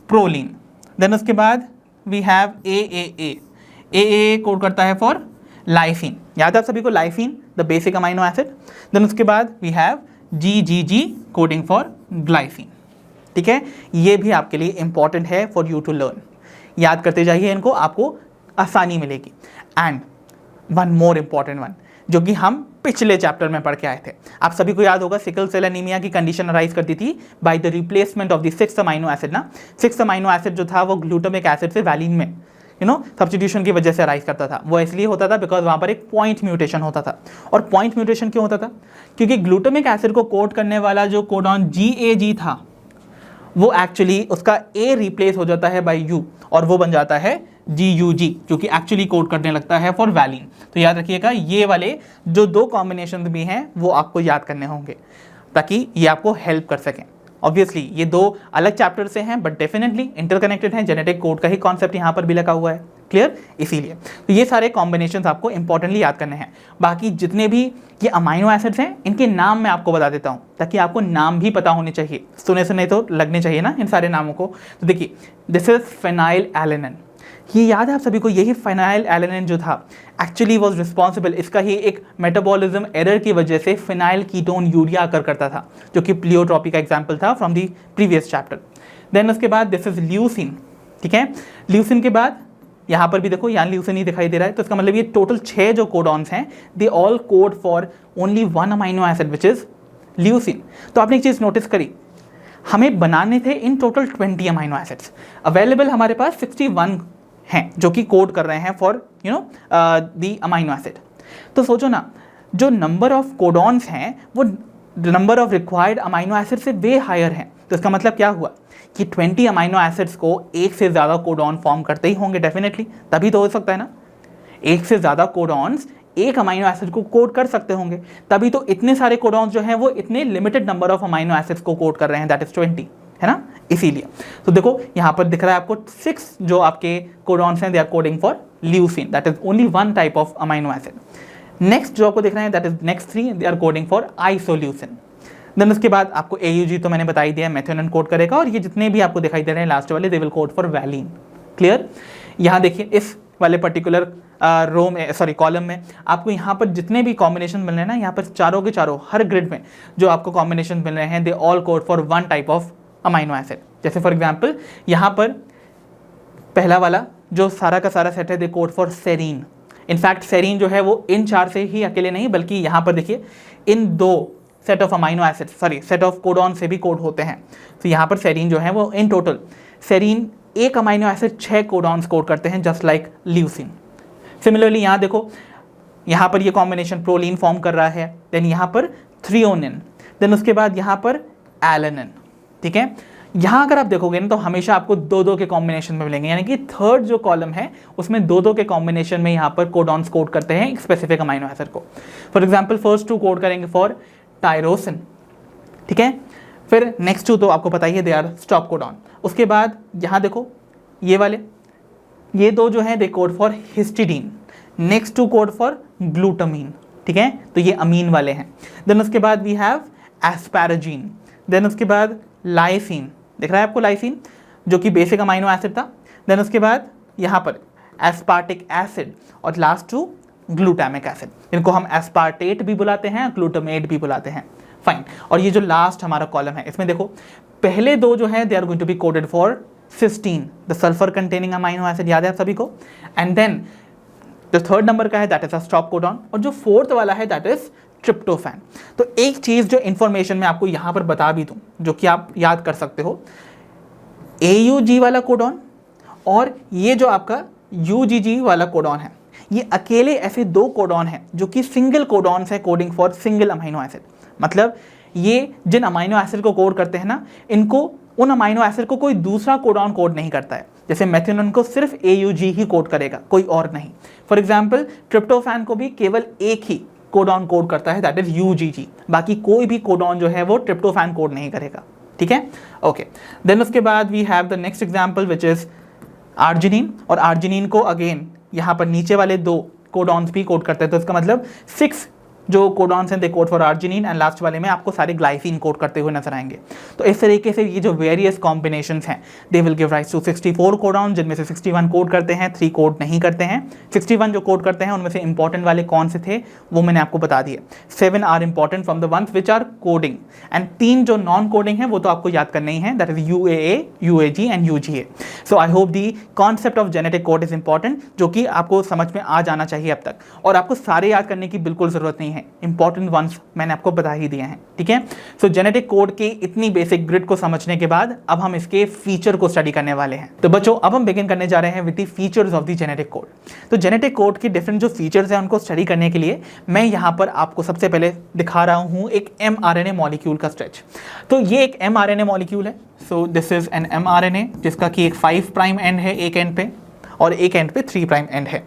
प्रोलीन। देन उसके बाद वी हैव AAA कोड करता है फॉर लाइसिन, याद है आप सभी को lysine the basic amino acid. Then उसके बाद we have GGG coding for glycine. ठीक है, ये भी आपके लिए इंपॉर्टेंट है फॉर यू टू लर्न, याद करते जाइए इनको, आपको आसानी मिलेगी। And one more important one जो कि हम पिछले चैप्टर में पढ़ के आए थे, आप सभी को याद होगा सिकल सेल एनीमिया की कंडीशन अराइज करती थी by the replacement of the 6th amino acid ना। 6th अमाइनो एसिड जो था वो ग्लूटामिक एसिड से वैलिन में सब्स्टिट्यूशन की वजह से अराइज करता था। वो इसलिए होता था बिकॉज वहाँ पर एक पॉइंट म्यूटेशन होता था। और पॉइंट म्यूटेशन क्यों होता था? क्योंकि ग्लूटामिक एसिड को कोड करने वाला जो कोडॉन GAG था वो एक्चुअली उसका A रिप्लेस हो जाता है बाय U और वो बन जाता है GUG, जो कि एक्चुअली कोड करने लगता है फॉर वैलिन। तो याद रखिएगा ये वाले जो दो कॉम्बिनेशन भी हैं वो आपको याद करने होंगे ताकि ये आपको हेल्प कर सकें। ऑब्वियसली ये दो अलग चैप्टर से हैं बट डेफिनेटली इंटरकनेक्टेड हैं, जेनेटिक कोड का ही कॉन्सेप्ट यहाँ पर भी लगा हुआ है, क्लियर। इसीलिए तो ये सारे कॉम्बिनेशंस आपको इंपॉर्टेंटली याद करने हैं। बाकी जितने भी ये अमाइनो एसिड्स हैं इनके नाम मैं आपको बता देता हूँ ताकि आपको नाम भी पता होने चाहिए, सुने से नहीं तो लगने चाहिए ना इन सारे नामों को। तो देखिए दिस इज फेनाइल एलेनिन, ये याद है आप सभी को, यही फेनाइल एलेनिन जो था एक्चुअली वाज रिस्पॉन्सिबल, इसका ही एक मेटाबॉलिज्म एरर की वजह से फिनाइल कीटोन यूरिया आकर करता था जो कि प्लियोट्रॉपी का एग्जांपल था from the previous chapter. Then उसके बाद दिस इज ल्यूसिन, ठीक है। ल्यूसिन के बाद यहाँ पर भी देखो यहाँ ल्यूसिन ही दिखाई दे रहा है, तो इसका मतलब ये टोटल 6 जो कोडॉन्स हैं they all code for only 1 amino acid which is leucine. तो आपने एक चीज़ नोटिस करी, हमें बनाने थे in total 20 amino acids, available हमारे पास 61 हैं जो कि कोड कर रहे हैं फॉर द अमाइनो एसिड। तो सोचो ना, जो नंबर ऑफ कोडॉन्स हैं वो number of required amino acid से वे हायर हैं। तो इसका मतलब क्या हुआ कि 20 अमाइनो एसिड्स को एक से ज़्यादा कोडॉन फॉर्म करते ही होंगे डेफिनेटली, तभी तो हो सकता है ना, एक से ज़्यादा कोडॉन्स एक अमाइनो एसिड को कोड कर सकते होंगे, तभी तो इतने सारे कोडॉन्स जो हैं वो इतने limited number of amino acids को कोड कर रहे हैं, दैट इज 20, है ना। इसीलिए तो देखो यहाँ पर दिख रहा है आपको 6 जो आपके कोडॉन्स हैं they are coding for leucine, that is only 1 type of amino acid. Next जो आपको दिख रहा है that is next 3 they are coding for isoleucine. Then उसके बाद आपको AUG तो मैंने बता ही दिया, मेथियोनिन कोड करेगा, और ये जितने भी आपको दिखाई दे रहे हैं लास्ट वाले दे will code for valine, clear. यहाँ देखिए इस वाले पर्टिकुलर रो में कॉलम में आपको यहाँ पर जितने भी कॉम्बिनेशन मिल रहे हैं ना, यहाँ पर चारों के चारों हर ग्रिड में जो आपको कॉम्बिनेशन मिल रहे हैं they all code for 1 type of amino acid. जैसे फॉर एग्जांपल यहाँ पर पहला वाला जो सारा का सारा सेट है they code for serine. In fact serine जो है वो इन 4 से ही अकेले नहीं बल्कि यहाँ पर देखिए इन 2 set of amino acid set of codon से भी कोड होते हैं। तो यहाँ पर सेरीन जो है वो इन टोटल सेरीन एक अमाइनो एसिड 6 कोडॉन्स कोड करते हैं जस्ट लाइक ल्यूसिन। सिमिलरली यहाँ देखो, यहाँ पर ये कॉम्बिनेशन प्रोलीन फॉर्म कर रहा है, देन यहाँ पर थ्रियोनिन, देन उसके बाद यहाँ पर एलेनिन, ठीक है। यहाँ अगर आप देखोगे ना तो हमेशा आपको 2-2 के कॉम्बिनेशन में मिलेंगे, यानी कि थर्ड जो कॉलम है उसमें 2-2 के कॉम्बिनेशन में यहाँ पर कोडॉन्स कोड करते हैं एक स्पेसिफिक अमाइनो एसिड को। फॉर एग्जांपल फर्स्ट 2 कोड करेंगे फॉर टायरोसिन, ठीक है। फिर नेक्स्ट 2 तो आपको पता ही है दे आर स्टॉप कोडॉन। उसके बाद यहाँ देखो ये वाले, ये 2 जो हैं they code for histidine, next 2 code for glutamine, ठीक है। तो ये अमीन वाले हैं। देन उसके बाद वी हैव एस्पैराजीन, देन उसके बाद लाइसिन, दिख रहा है आपको लाइसिन जो कि बेसिक अमाइनो एसिड था। देन उसके बाद यहाँ पर एस्पार्टिक एसिड और लास्ट 2 ग्लूटामिक एसिड, इनको हम एस्पार्टेट भी बुलाते हैं, ग्लूटामेट भी बुलाते हैं, फाइन। और ये जो लास्ट हमारा कॉलम है इसमें देखो पहले 2 जो है they are going to be coded for cysteine the sulphur containing amino acid, याद है आप सभी को। एंड देन जो थर्ड नंबर का है that is a stop codon, और जो फोर्थ वाला है दैट इज ट्रिप्टोफैन। तो एक चीज़ जो इन्फॉर्मेशन मैं आपको यहाँ पर बता भी दूँ जो कि आप याद कर सकते हो, AUG वाला कोडॉन और ये जो आपका UGG वाला कोडॉन है, ये अकेले ऐसे 2 कोडॉन हैं जो कि सिंगल कोडॉन्स है coding for single amino acid. मतलब ये जिन अमाइनो एसिड को कोड करते हैं ना, इनको उन अमाइनो एसिड को कोई दूसरा कोडॉन कोड नहीं करता है। जैसे मेथिओनिन को सिर्फ AUG ही कोड करेगा, कोई और नहीं। फॉर एग्जाम्पल ट्रिप्टोफैन को भी केवल एक ही कोडॉन कोड करता है, दैट इज UGG, बाकी कोई भी कोडॉन जो है वो ट्रिप्टोफैन कोड नहीं करेगा, ठीक है। ओके, देन उसके बाद we have the next example which is arginine, और आर्जिनिन को अगेन यहाँ पर नीचे वाले 2 कोडॉन्स भी कोड करते हैं, तो इसका मतलब 6 जो कोडॉन्स हैं they code for arginine, and last वाले में आपको सारे ग्लाइसिन कोड करते हुए नजर आएंगे। तो इस तरीके से ये जो वेरियस कॉम्बिनेशंस हैं they will give rise to 64 codon, जिनमें से 61 कोड करते हैं, 3 कोड नहीं करते हैं। 61 जो कोड करते हैं उनमें से इंपॉर्टेंट वाले कौन से थे वो मैंने आपको बता दिए। 7 are important from the ones which are coding, and 3 जो नॉन कोडिंग है वो तो आपको याद करना ही है, that is UAA, UAG and UGA। So I hope the concept of genetic code is important, जो कि आपको समझ में आ जाना चाहिए अब तक, और आपको सारे याद करने की बिल्कुल जरूरत नहीं है, इंपॉर्टेंट वंस मैंने आपको बता ही दिए हैं, ठीक है। सो जेनेटिक कोड की इतनी बेसिक ग्रिड को समझने के बाद अब हम इसके फीचर को स्टडी करने वाले हैं। तो बच्चों अब हम बिगिन करने जा रहे हैं with the features of the genetic code. तो जेनेटिक कोड की डिफरेंट जो फीचर्स हैं उनको स्टडी करने के लिए मैं यहाँ पर आपको सबसे पहले दिखा रहा हूँ एक mRNA मॉलिक्यूल का स्ट्रेच। तो ये एक mRNA मॉलिक्यूल है। So this is an mRNA जिसका कि एक 5 प्राइम एंड है एक एंड पे, और एक एंड पे 3 प्राइम एंड है।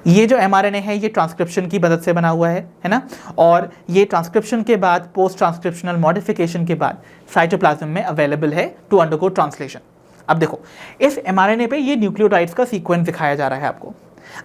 ये जो mRNA है ये ट्रांसक्रिप्शन की मदद से बना हुआ है ना, और ये ट्रांसक्रिप्शन के बाद पोस्ट ट्रांसक्रिप्शनल मॉडिफिकेशन के बाद साइटोप्लाज्म में अवेलेबल है टू अंडरगो ट्रांसलेशन। अब देखो इस mRNA पे ये न्यूक्लियोटाइड्स का सीक्वेंस दिखाया जा रहा है आपको,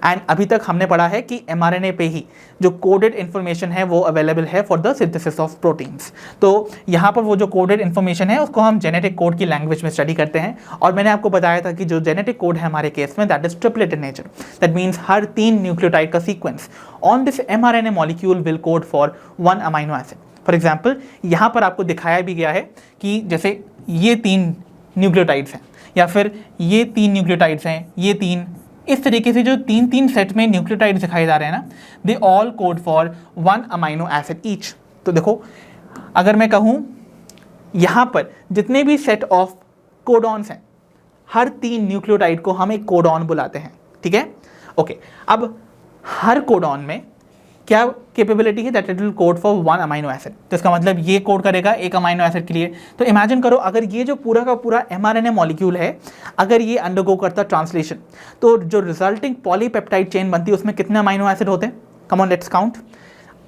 एंड अभी तक हमने पढ़ा है कि mRNA पे ही जो कोडेड इन्फॉर्मेशन है वो अवेलेबल है for the synthesis of proteins. तो यहाँ पर वो जो कोडेड इन्फॉर्मेशन है उसको हम जेनेटिक कोड की लैंग्वेज में स्टडी करते हैं, और मैंने आपको बताया था कि जो जेनेटिक कोड है हमारे केस में that is triplet in nature, that means हर 3 न्यूक्लियोटाइड का sequence on this mRNA molecule will code for 1 amino acid. For example यहाँ पर आपको दिखाया भी गया है कि जैसे ये 3 न्यूक्लियोटाइड्स हैं, या फिर ये 3 न्यूक्लियोटाइड्स हैं, ये 3, इस तरीके से जो 3 सेट में न्यूक्लियोटाइड्स दिखाई जा रहे हैं ना, they all code for 1 amino acid each. तो देखो अगर मैं कहूँ यहाँ पर जितने भी सेट ऑफ कोडॉन्स हैं, हर 3 न्यूक्लियोटाइड को हम एक कोडॉन बुलाते हैं, ठीक है। ओके, अब हर कोडॉन में क्या कैपेबिलिटी है, that it will code for 1 amino acid. तो इसका मतलब ये कोड करेगा एक अमाइनो एसिड के लिए। तो इमेजिन करो अगर ये जो पूरा का पूरा mRNA मॉलिक्यूल है, अगर ये अंडरगो करता ट्रांसलेशन, तो जो रिजल्टिंग पॉलीपेप्टाइड चेन बनती है उसमें कितने अमाइनो एसिड होते हैं? Come on let's count.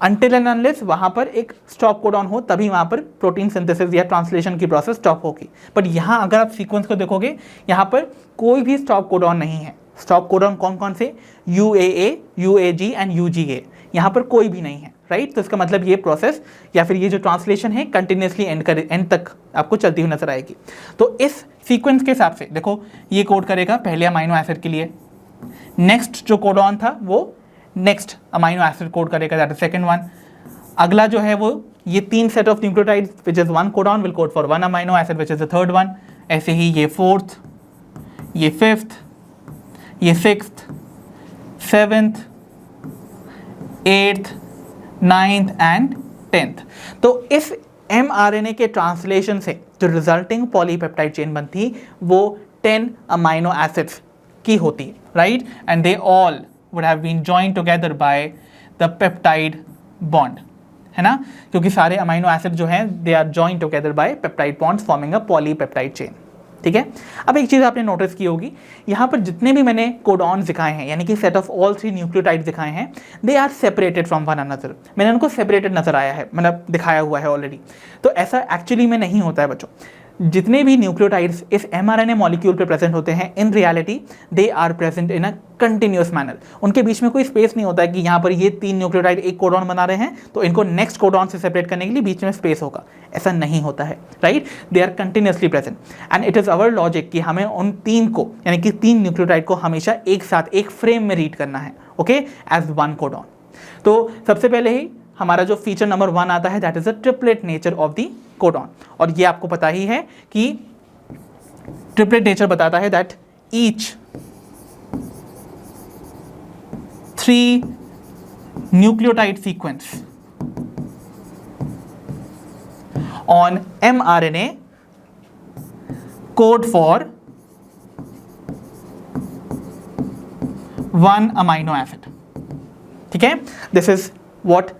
Until and unless वहाँ पर एक स्टॉप कोडॉन हो तभी वहाँ पर प्रोटीन सिंथेसिस या ट्रांसलेशन की प्रोसेस स्टॉप होगी। बट यहाँ अगर आप सीक्वेंस को देखोगे, यहाँ पर कोई भी स्टॉप कोडॉन नहीं है। स्टॉप कोडॉन कौन कौन से? UAA, UAG एंड UGA, यहाँ पर कोई भी नहीं है, राइट। तो इसका मतलब ये प्रोसेस या फिर ये जो ट्रांसलेशन है कंटिन्यूसली एंड तक आपको चलती हुई नजर आएगी। तो इस सीक्वेंस के हिसाब से देखो ये कोड करेगा पहले अमाइनो एसिड के लिए, नेक्स्ट जो कोडॉन था वो नेक्स्ट अमाइनो एसिड कोड करेगा, दैट इज सेकंड वन। अगला जो है वो ये 3 set of nucleotides which is 1 codon will code for 1 amino acid which is the third one. ऐसे ही ये 4th, ये 5th, ये 6th, 7th, 8th, 9th and 10th। तो इस mRNA के ट्रांसलेशन से जो रिजल्टिंग पॉलीपेप्टाइड चेन बनती वो 10 अमाइनो एसिड्स की होती है, right. And they all would have been joined together by the peptide bond, है ना, क्योंकि सारे अमाइनो एसिड जो हैं they are joined together by peptide bonds forming a polypeptide chain, ठीक है। अब एक चीज़ आपने नोटिस की होगी, यहाँ पर जितने भी मैंने कोडॉन्स दिखाए हैं, यानी कि सेट ऑफ ऑल 3 न्यूक्लियोटाइड्स दिखाए हैं, they are separated from one another. मैंने उनको सेपरेटेड नजर आया है, मतलब दिखाया हुआ है ऑलरेडी। तो ऐसा एक्चुअली में नहीं होता है बच्चों। जितने भी न्यूक्लियोटाइड्स इस mRNA मॉलिक्यूल पे प्रेजेंट होते हैं, in reality they are present in a continuous manner. उनके बीच में कोई स्पेस नहीं होता है कि यहाँ पर ये 3 न्यूक्लियोटाइड एक कोडॉन बना रहे हैं तो इनको नेक्स्ट कोडॉन से सेपरेट करने के लिए बीच में स्पेस होगा, ऐसा नहीं होता है, right. They are continuously present and it is our logic कि हमें उन 3 को, यानी कि 3 न्यूक्लियोटाइड को हमेशा एक साथ एक फ्रेम में रीड करना है, ओके, एज 1 कोडॉन। तो सबसे पहले ही हमारा जो फीचर नंबर 1 आता है that is the triplet nature of the codon. और ये आपको पता ही है कि ट्रिपलेट नेचर बताता है that each 3 nucleotide sequence on mRNA code for 1 amino acid, ठीक है। This is what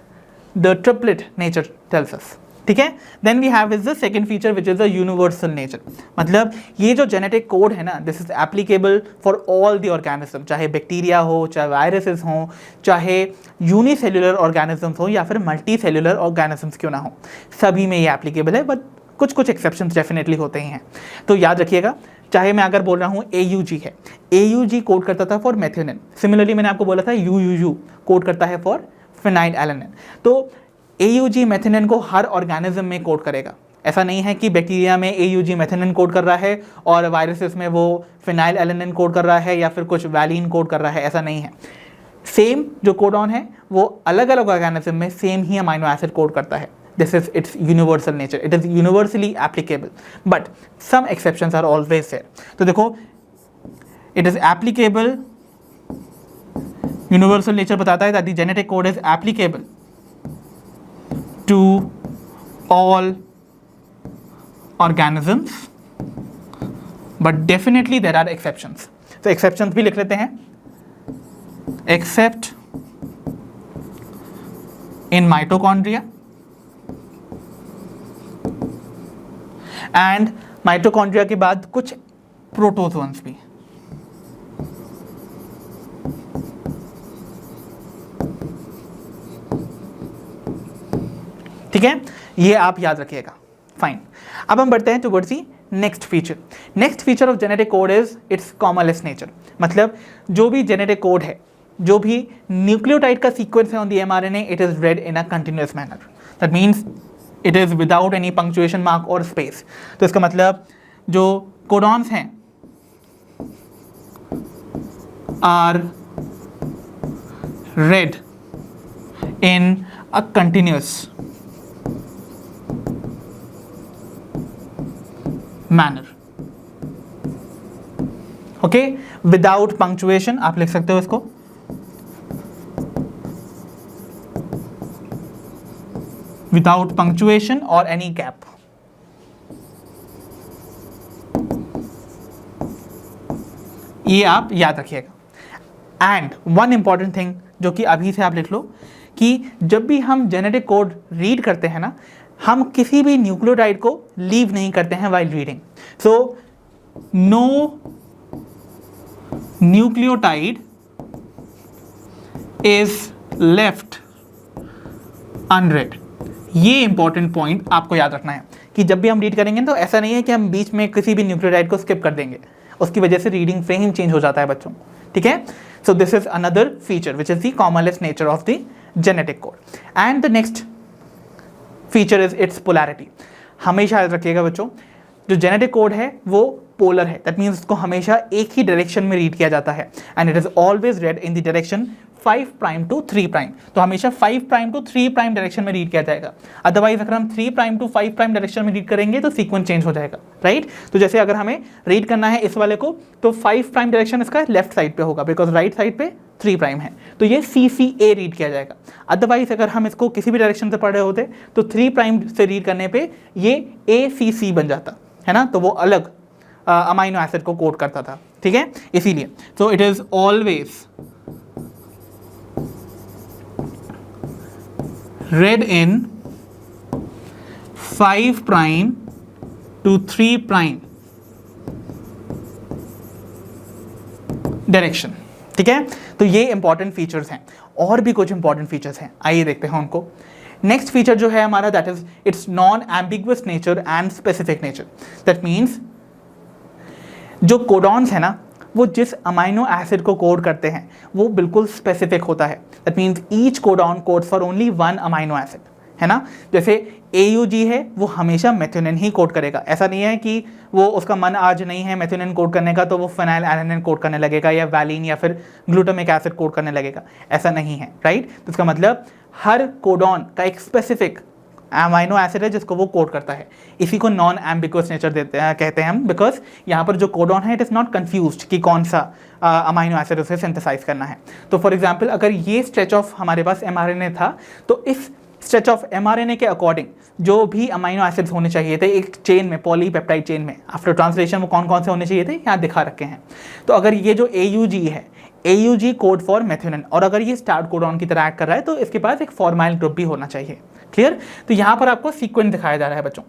the triplet nature tells us, ठीक है। Then we have is the second feature which is the universal nature, मतलब ये जो genetic code है ना, this is applicable for all the organism, चाहे बैक्टीरिया हो, चाहे वायरसेस हो, चाहे यूनिसेल्युलर ऑर्गेनिजम्स हो या फिर मल्टी सेल्युलर ऑर्गेनिजम्स क्यों ना हो, सभी में ये एप्लीकेबल है, बट कुछ कुछ एक्सेप्शंस डेफिनेटली होते ही हैं। तो याद रखिएगा, चाहे मैं अगर बोल रहा हूँ AUG है, AUG कोड करता था फॉर मेथियोनिन, सिमिलरली मैंने आपको बोला था UUU कोड करता है फॉर फिनाइल एलेनिन। तो AUG मेथियोनिन को हर ऑर्गेनिज्म में कोड करेगा। ऐसा नहीं है कि बैक्टीरिया में AUG मेथियोनिन कोड कर रहा है और वायरसेस में वो फिनाइल एलेनिन कोड कर रहा है या फिर कुछ वैलिन कोड कर रहा है, ऐसा नहीं है। सेम जो कोडॉन है वो अलग अलग ऑर्गेनिज्म में सेम ही अमाइनो एसिड कोड करता है। This is its universal nature. It is universally applicable, but some exceptions are always there. तो देखो, it is applicable, universal nature बताता है that the genetic code is applicable to all organisms, but definitely there are exceptions. तो exceptions भी लिख लेते हैं, except in mitochondria and mitochondria के बाद कुछ प्रोटोजोन्स भी। ठीक है, ये आप याद रखिएगा। फाइन, अब हम बढ़ते हैं towards the next feature. Next feature of genetic code is it's कॉमनलेस nature, मतलब जो भी जेनेटिक कोड है, जो भी न्यूक्लियोटाइड का सीक्वेंस है on the mRNA, it is read in a continuous manner. That means it is without any punctuation mark और space. तो इसका मतलब जो कोडॉन्स हैं are read in a continuous manner, okay, without punctuation आप लिख सकते हो इसको, without punctuation or any gap. ये आप याद रखिएगा। एंड वन इंपॉर्टेंट थिंग जो कि अभी से आप लिख लो, कि जब भी हम जेनेटिक कोड रीड करते हैं ना, हम किसी भी न्यूक्लियोटाइड को लीव नहीं करते हैं while reading. So no nucleotide is left unread. ये इंपॉर्टेंट पॉइंट आपको याद रखना है कि जब भी हम रीड करेंगे तो ऐसा नहीं है कि हम बीच में किसी भी न्यूक्लियोटाइड को स्किप कर देंगे, उसकी वजह से रीडिंग फ्रेम चेंज हो जाता है बच्चों। ठीक है, so this is another feature which is the कॉमनलेस nature of the genetic code. And the next feature is it's polarity. हमेशा याद रखिएगा बच्चों, जो जेनेटिक कोड है वो पोलर है, दैट मीन्स उसको हमेशा एक ही डायरेक्शन में रीड किया जाता है, and it is always red in the direction 5' to 3'। तो हमेशा 5' to 3' डायरेक्शन में रीड किया जाएगा। अदरवाइज अगर हम 3' to 5' डायरेक्शन में रीड करेंगे तो सीक्वेंस चेंज हो जाएगा, राइट। तो जैसे अगर हमें रीड करना है इस वाले को, तो 5' डायरेक्शन इसका लेफ्ट साइड पे होगा, बिकॉज राइट साइड पे 3' है, तो ये CCA रीड किया जाएगा। अदरवाइज अगर हम इसको किसी भी डायरेक्शन से पढ़ रहे होते तो 3' से रीड करने पे ये ACC बन जाता है ना, तो वो अलग अमाइनो एसिड को कोड करता था। ठीक है, इसीलिए सो it is always read in 5' to 3' direction. ठीक है, तो ये इंपॉर्टेंट फीचर्स हैं, और भी कुछ इंपॉर्टेंट फीचर्स हैं, आइए देखते हैं उनको। नेक्स्ट फीचर जो है हमारा, that is it's non ambiguous nature and specific nature. That means जो कोडॉन्स है ना, वो जिस अमाइनो एसिड को कोड करते हैं वो बिल्कुल स्पेसिफिक होता है। That means each codon codes for only one amino acid, है ना। जैसे AUG है वो हमेशा मेथियोनिन ही कोड करेगा, ऐसा नहीं है कि वो उसका मन आज नहीं है मेथियोनिन कोड करने का तो वो फिनाइल एलेनिन कोड करने लगेगा या वैलिन या फिर ग्लूटामिक एसिड कोड करने लगेगा, ऐसा नहीं है, राइट। तो इसका मतलब हर कोडॉन का एक स्पेसिफिक अमाइनो एसिड है जिसको वो कोड करता है। इसी को नॉन एम्बिगुअस नेचर देते हैं, कहते हैं हम, बिकॉज यहाँ पर जो कोडॉन है इट इज़ नॉट कन्फ्यूज्ड कि कौन सा अमाइनो एसिड उसे सिंथेसाइज करना है। तो फॉर एग्जांपल अगर ये स्ट्रेच ऑफ हमारे पास mRNA था, तो इस स्ट्रेच ऑफ mRNA के अकॉर्डिंग जो भी अमाइनो एसिड्स होने चाहिए थे एक चेन में, पॉलीपेप्टाइड चेन में, आफ्टर ट्रांसलेशन वो कौन कौन से होने चाहिए थे यहाँ दिखा रखे हैं। तो अगर ये जो AUG है, AUG कोड फॉर मेथियोनिन, और अगर ये स्टार्ट कोडॉन की तरह एक्ट कर रहा है तो इसके पास एक फॉर्माइल ग्रुप भी होना चाहिए। क्लियर? तो यहाँ पर आपको सीक्वेंस दिखाया जा रहा है बच्चों।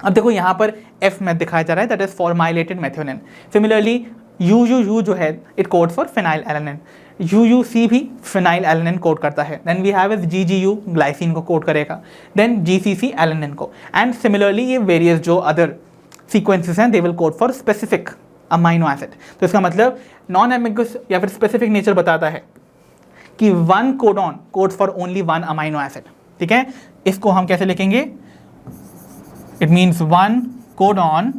अब देखो यहाँ पर F में दिखाया जा रहा है, that is formylated methionine. Similarly UUU जो है it code for phenyl alanine, UUC भी फिनाइल एलेनिन कोड करता है। Then we have is GGU glycine को कोड करेगा, देन GCC एलेनिन को, एंड सिमिलरली ये वेरियस जो अदर सीक्वेंसेस हैं they will code for specific amino acid. तो इसका मतलब नॉन एम्बिगुअस या फिर स्पेसिफिक नेचर बताता है कि one codon codes for only one amino acid. ठीक है, इसको हम कैसे लिखेंगे? It means one codon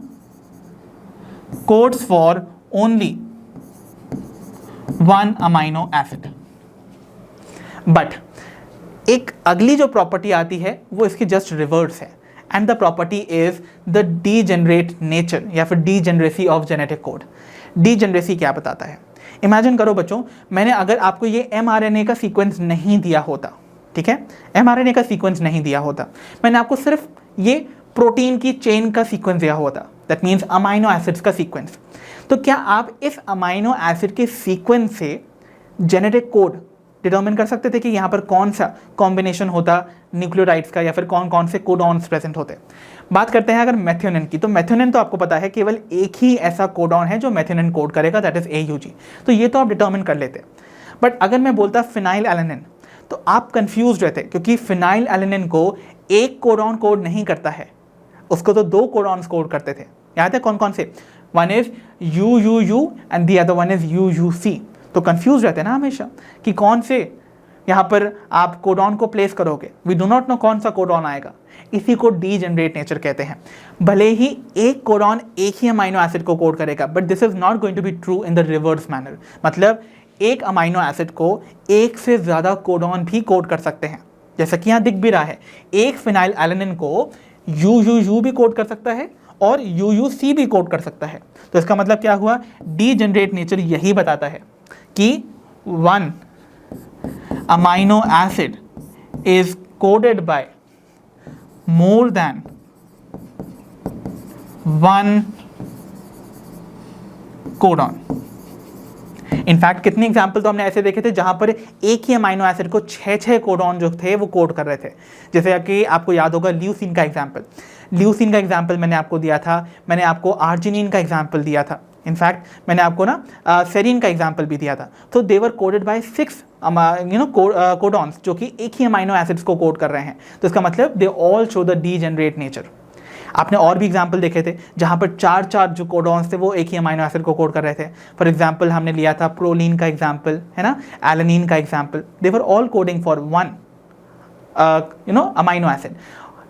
codes for only one amino acid. But एक अगली जो प्रॉपर्टी आती है वो इसकी जस्ट रिवर्स है, and the property is the degenerate nature या फिर degeneracy of genetic code. Degeneracy क्या बताता है? इमेजिन करो बच्चों, मैंने अगर आपको ये mRNA का सीक्वेंस नहीं दिया होता, ठीक है, mRNA का सीक्वेंस नहीं दिया होता, मैंने आपको सिर्फ ये प्रोटीन की चेन का सीक्वेंस दिया होता, दैट मीन्स अमाइनो एसिड्स का सीक्वेंस, तो क्या आप इस अमाइनो एसिड के सीक्वेंस से जेनेटिक कोड डिटर्मिन कर सकते थे कि यहाँ पर कौन सा कॉम्बिनेशन होता न्यूक्लियोटाइड्स का या फिर कौन कौन से कोडॉन्स प्रेजेंट होते? बात करते हैं अगर मेथियोनिन की, तो मेथियोनिन तो आपको पता है केवल एक ही ऐसा कोडॉन है जो मेथियोनिन कोड करेगा, दैट इज AUG, तो ये तो आप डिटर्मिन कर लेते। बट अगर मैं बोलता फिनाइल एलेनिन तो आप कंफ्यूज रहते, क्योंकि फिनाइल एलेनिन को एक कोडॉन कोड नहीं करता है, उसको तो दो कोडॉन्स कोड करते थे। याद है कौन कौन से? One is UUU and the other one is UUC। तो कंफ्यूज रहते हैं ना हमेशा कि कौन से यहाँ पर आप कोडॉन को प्लेस करोगे, वी डू नॉट नो कौन सा कोडॉन आएगा। इसी को डीजेनरेट नेचर कहते हैं। भले ही एक कोडॉन एक ही अमाइनो एसिड को कोड करेगा, but this is not going to be true in the reverse manner. मतलब एक अमाइनो एसिड को एक से ज़्यादा कोडॉन भी कोड कर सकते हैं, जैसा कि यहाँ दिख भी रहा है। एक फिनाइल एलेनिन को UUU भी कोड कर सकता है और UUC भी कोड कर सकता है। तो इसका मतलब क्या हुआ? डीजेनरेट नेचर यही बताता है कि one amino acid is coded by more than one codon. In fact कितने एग्जाम्पल तो हमने ऐसे देखे थे जहां पर एक ही अमाइनो एसिड को 6 कोडॉन जो थे वो कोड कर रहे थे। जैसे कि आपको याद होगा ल्यूसीन का एग्जाम्पल, ल्यूसीन का एग्जाम्पल मैंने आपको दिया था, मैंने आपको आर्जिनिन का एग्जाम्पल दिया था, इनफैक्ट मैंने आपको ना सेरीन का एग्जाम्पल भी दिया था। तो दे वर कोडेड बाय 6 कोडॉन्स जो कि एक ही अमाइनो एसिड्स को कोड कर रहे हैं। तो इसका मतलब they all show the degenerate nature. आपने और भी एग्जाम्पल देखे थे जहाँ पर 4 जो कोडॉन्स थे वो एक ही अमाइनो एसिड को कोड कर रहे थे। फॉर एग्जाम्पल हमने लिया था प्रोलीन का एग्जाम्पल, है ना, एलेनिन का example, they were all coding for one amino acid.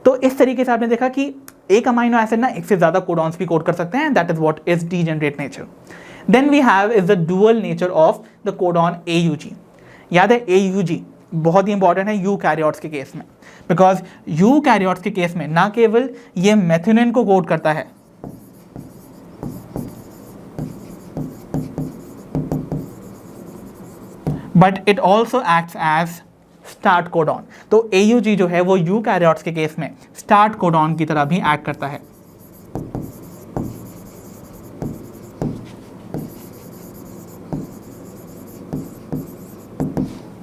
तो इस तरीके से आपने देखा कि एक अमाइनो एसिड ना एक से ज़्यादा कोडॉन्स भी कोड कर सकते हैं, that is what is degenerate nature. Then we have is the dual nature of the codon AUG। याद है AUG बहुत ही इंपॉर्टेंट है यूकैरियोट्स के केस में, बिकॉज यूकैरियोट्स के केस में ना केवल ये मेथियोनिन को कोड करता है, but it also acts as start codon. तो AUG जो है वो यूकैरियोट्स के केस में स्टार्ट कोडॉन की तरह भी एक्ट करता है।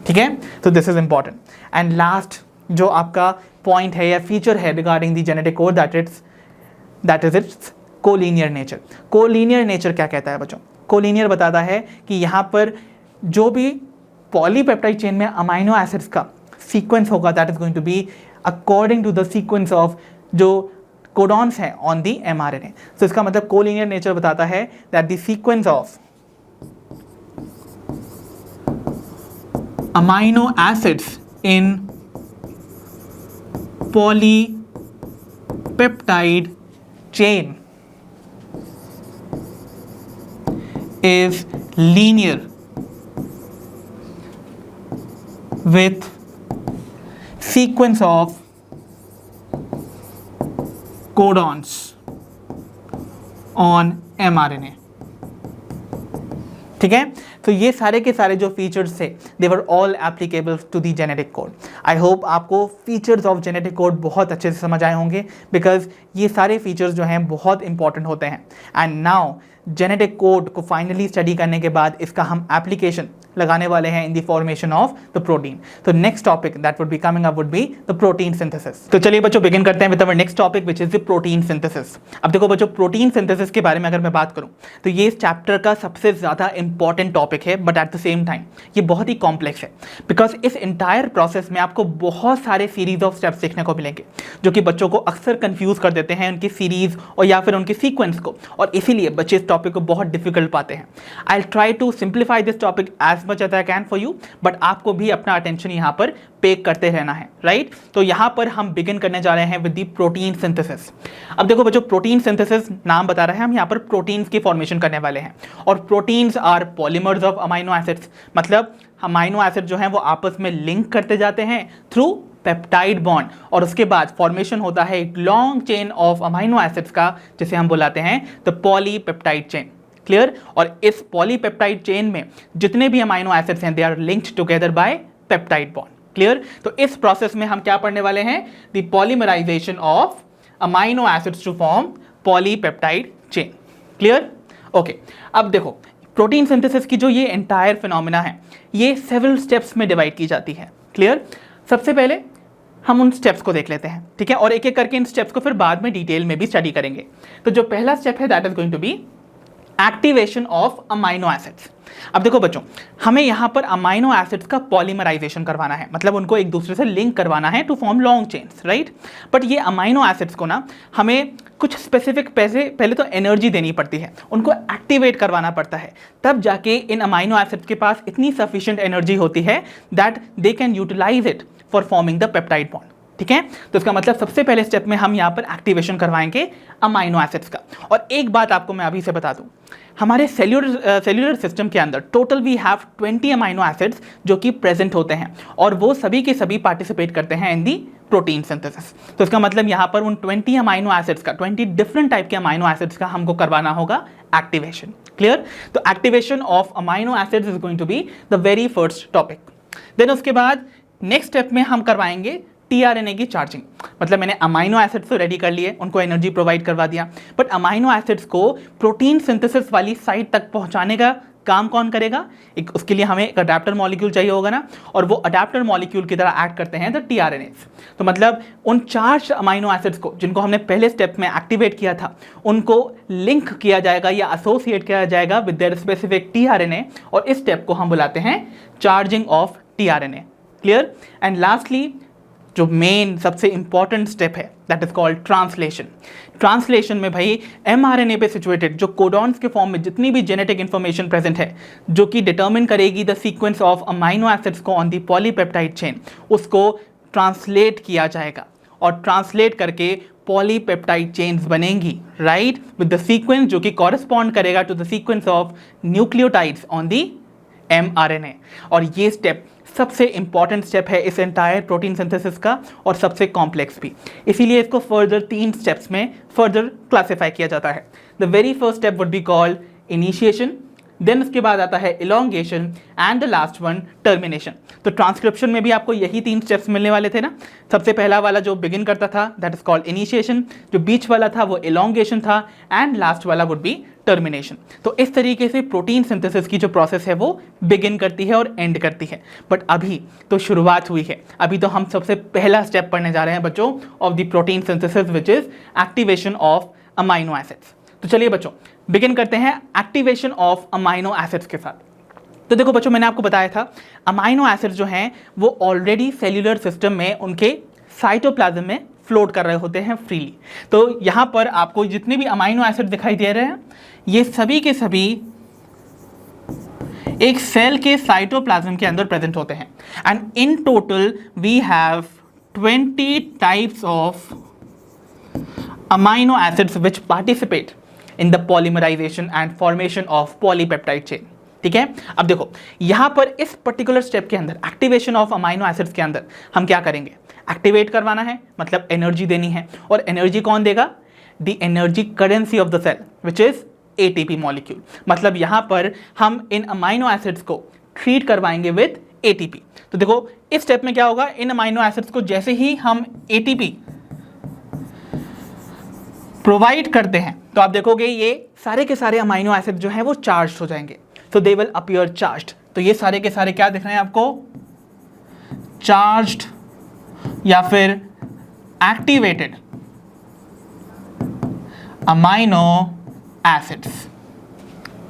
ठीक है, तो this is important. And last जो आपका पॉइंट है या फीचर है regarding the genetic code, that is it's collinear nature. Collinear nature क्या कहता है बच्चों? कोलिनियर बताता है कि यहाँ पर जो भी पॉलीपेप्टाइड चेन में अमाइनो एसिड्स का सीक्वेंस होगा, that is going to be according to the sequence of जो कोडॉन्स हैं ऑन दी mRNA। तो इसका मतलब कोलिनियर नेचर बताता है that the sequence of amino acids in polypeptide chain is linear with sequence of codons on mRNA। ठीक है, तो ये सारे के सारे जो फीचर्स थे they were all applicable to the genetic code. I hope आपको फीचर्स ऑफ जेनेटिक कोड बहुत अच्छे से समझ आए होंगे, बिकॉज ये सारे फीचर्स जो हैं बहुत इंपॉर्टेंट होते हैं। एंड नाउ जेनेटिक कोड को फाइनली स्टडी करने के बाद इसका हम एप्लीकेशन लगाने वाले हैं इन the formation of the protein. तो next topic that would be coming up would be the protein synthesis. तो चलिए बच्चों बिगिन करते हैं with our next topic which is the protein synthesis. अब देखो बच्चों, प्रोटीन सिंथेसिस के बारे में अगर मैं बात करूं तो ये इस चैप्टर का सबसे ज्यादा इंपॉर्टेंट टॉपिक है, but at the same time ये बहुत ही कॉम्प्लेक्स है, बिकॉज इस इंटायर प्रोसेस में आपको बहुत सारे सीरीज ऑफ स्टेप्स देखने को मिलेंगे जो कि बच्चों को अक्सर कंफ्यूज कर देते हैं उनकी सीरीज और या फिर उनकी सीक्वेंस को, और इसीलिए बच्चे इस टॉपिक को बहुत डिफिकल्ट पाते हैं। I try to simplify this topic as much as I can for you, but आपको भी अपना अटेंशन यहां पर पे करते रहना है, राइट? तो यहां पर हम बिगिन करने जा रहे हैं विद द प्रोटीन सिंथेसिस। अब देखो बच्चों, प्रोटीन सिंथेसिस नाम बता रहे हैं, हम यहां पर प्रोटीन्स की फॉर्मेशन करने वाले हैं, और proteins are polymers of amino acids, मतलब अमाइनो एसिड जो हैं वो आपस में लिंक करते जाते हैं थ्रू पेप्टाइड बॉन्ड, और उसके बाद फॉर्मेशन होता है एक long chain of amino acids का, जिसे हम बुलाते हैं द पॉलीपेप्टाइड चेन। क्लियर? और इस पॉलीपेप्टाइड चेन में जितने भी अमाइनो एसिड्स हैं they are linked together by peptide bond. Clear? तो इस प्रोसेस में हम क्या पढ़ने वाले हैं? The polymerisation of amino acids to form polypeptide chain. Clear? Okay, अब देखो प्रोटीन सिंथेसिस की जो ये एंटायर फिनोमिना है ये सेवरल स्टेप्स में डिवाइड की जाती है। क्लियर? सबसे पहले हम उन स्टेप्स को देख लेते हैं, ठीक है, और एक एक करके इन स्टेप्स को फिर बाद में डिटेल में भी स्टडी करेंगे। तो जो पहला स्टेप है that is going to be activation of amino acids. अब देखो बच्चों, हमें यहां पर अमाइनो एसिड्स का पॉलीमराइजेशन करवाना है, मतलब उनको एक दूसरे से लिंक करवाना है to form long chains, right? But ये अमाइनो एसिड्स को ना हमें कुछ स्पेसिफिक पहले तो एनर्जी देनी पड़ती है, उनको एक्टिवेट करवाना पड़ता है, तब जाके इन अमाइनो एसिड्स के पास इतनी सफिशिएंट एनर्जी होती है that they can utilise it for forming the peptide bond. ठीक है, तो इसका मतलब सबसे पहले स्टेप में हम यहां पर एक्टिवेशन करवाएंगे अमाइनो एसिड्स का। और एक बात आपको मैं अभी से बता दूं, हमारे सेल्यूलर सिस्टम के अंदर total we have 20 amino acids जो कि प्रेजेंट होते हैं, और वो सभी के सभी पार्टिसिपेट करते हैं इन दी प्रोटीन सिंथेसिस। तो इसका मतलब यहां पर उन 20 अमाइनो एसिड्स का, 20 डिफरेंट टाइप के अमाइनो एसिड्स का हमको करवाना होगा एक्टिवेशन। क्लियर? तो activation of amino acids is going to be the very first topic. Then उसके बाद नेक्स्ट स्टेप में हम करवाएंगे टीआरएनए की चार्जिंग। मतलब मैंने अमाइनो एसिड्स तो रेडी कर लिए, उनको एनर्जी प्रोवाइड करवा दिया, बट अमाइनो एसिड्स को प्रोटीन सिंथेसिस वाली साइट तक पहुंचाने का काम कौन करेगा? एक उसके लिए हमें एक अडेप्टर मॉलिक्यूल चाहिए होगा ना, और वो अडेप्टर मॉलिक्यूल की तरह एक्ट करते हैं द टीआरएनएस। तो मतलब उन चार्ज अमाइनो एसिड्स को जिनको हमने पहले स्टेप में एक्टिवेट किया था, उनको लिंक किया जाएगा या एसोसिएट किया जाएगा विद देयर स्पेसिफिक टीआरएनए, और इस स्टेप को हम बुलाते हैं charging of tRNA. Clear? And lastly जो मेन सबसे इंपॉर्टेंट स्टेप है that is called translation. Translation में भाई एमआरएनए पे सिचुएटेड जो कोडॉन्स के फॉर्म में जितनी भी जेनेटिक इंफॉर्मेशन प्रेजेंट है, जो कि डिटरमिन करेगी the sequence of amino acids को ऑन द पॉलीपेप्टाइड चेन, उसको ट्रांसलेट किया जाएगा, और ट्रांसलेट करके पॉलीपेप्टाइड चेन्स बनेंगी, राइट, विद द सीक्वेंस जो कि कॉरेस्पॉन्ड करेगा to the sequence of nucleotides on the mRNA. और ये स्टेप सबसे इंपॉर्टेंट स्टेप है इस एंटायर प्रोटीन सिंथेसिस का, और सबसे कॉम्प्लेक्स भी, इसीलिए इसको फर्दर 3 स्टेप्स में फर्दर क्लासिफाई किया जाता है। The very first step would be called initiation, then उसके बाद आता है elongation, and the last one termination. तो ट्रांसक्रिप्शन में भी आपको यही 3 स्टेप्स मिलने वाले थे ना। सबसे पहला वाला जो बिगिन करता था दैट इज कॉल्ड इनिशिएशन, जो बीच वाला था वो इलोंगेशन था, एंड लास्ट वाला वुड बी टर्मिनेशन। तो इस तरीके से प्रोटीन सिंथेसिस की जो प्रोसेस है वो बिगिन करती है और एंड करती है। बट अभी तो शुरुआत हुई है, अभी तो हम सबसे पहला स्टेप पढ़ने जा रहे हैं बच्चों of the protein synthesis which is activation of amino acids. तो चलिए बच्चों बिगिन करते हैं एक्टिवेशन ऑफ अमाइनो एसिड्स के साथ। तो देखो बच्चों, मैंने आपको बताया था अमाइनो एसिड्स जो हैं वो ऑलरेडी सेल्यूलर सिस्टम में उनके साइटोप्लाज्म में फ्लोट कर रहे होते हैं फ्रीली। तो यहाँ पर आपको जितने भी अमाइनो एसिड दिखाई दे रहे हैं ये सभी के सभी एक सेल के साइटोप्लाज्म के अंदर प्रेजेंट होते हैं, and in total we have 20 types of amino acids which participate in the polymerisation and formation of polypeptide chain. ठीक है, अब देखो यहां पर इस पर्टिकुलर स्टेप के अंदर एक्टिवेशन ऑफ अमाइनो एसिड्स के अंदर हम क्या करेंगे? एक्टिवेट करवाना है, मतलब एनर्जी देनी है, और एनर्जी कौन देगा? The energy currency of the cell which is ATP molecule. मतलब यहाँ पर हम इन अमाइनो एसिड्स को ट्रीट करवाएंगे विद एटीपी। तो देखो इस स्टेप में क्या होगा, इन अमाइनो एसिड्स को जैसे ही हम एटीपी प्रोवाइड करते हैं तो आप देखोगे ये सारे के सारे अमाइनो एसिड जो हैं वो चार्ज हो जाएंगे। सो दे विल अपीयर चार्ज्ड। तो ये सारे के सारे क्या दिख रहे हैं आपको, चार्ज्ड या फिर एक्टिवेटेड अमाइनो एसिड्स।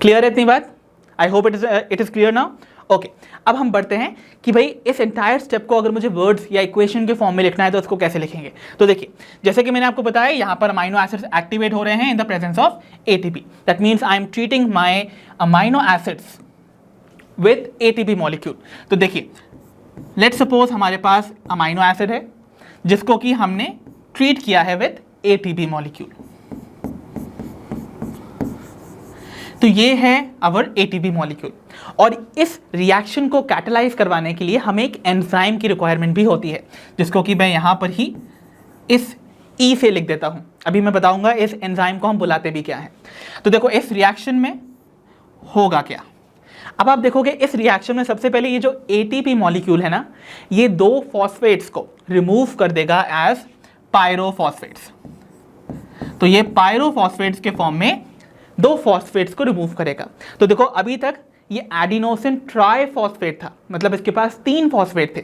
क्लियर है इतनी बात? I hope it is clear now. Okay, अब हम बढ़ते हैं कि भाई इस एंटायर स्टेप को अगर मुझे वर्ड्स या इक्वेशन के फॉर्म में लिखना है तो इसको कैसे लिखेंगे। तो देखिए, जैसे कि मैंने आपको बताया यहाँ पर अमाइनो एसिड्स एक्टिवेट हो रहे हैं in the presence of ATP. That means I am treating my amino acids with ATP molecule. तो देखिए, लेट्स सपोज हमारे पास अमाइनो एसिड है जिसको कि हमने ट्रीट किया है विद एटीपी मॉलिक्यूल। तो ये है अवर एटीपी मॉलिक्यूल, और इस रिएक्शन को कैटलाइज करवाने के लिए हमें एक एंजाइम की रिक्वायरमेंट भी होती है, जिसको कि मैं यहाँ पर ही इस ई से लिख देता हूँ। अभी मैं बताऊँगा इस एंजाइम को हम बुलाते भी क्या हैं। तो देखो इस रिएक्शन में होगा क्या। अब आप देखोगे इस रिएक्शन में सबसे पहले ये जो एटीपी मॉलिक्यूल है ना, ये दो फॉस्फेट्स को रिमूव कर देगा एज पायरोफॉस्फेट्स। तो ये पायरोफॉस्फेट्स के फॉर्म में दो फॉस्फेट्स को रिमूव करेगा। तो देखो अभी तक ये एडिनोसिन ट्राइफॉस्फेट था, मतलब इसके पास 3 फॉस्फेट थे,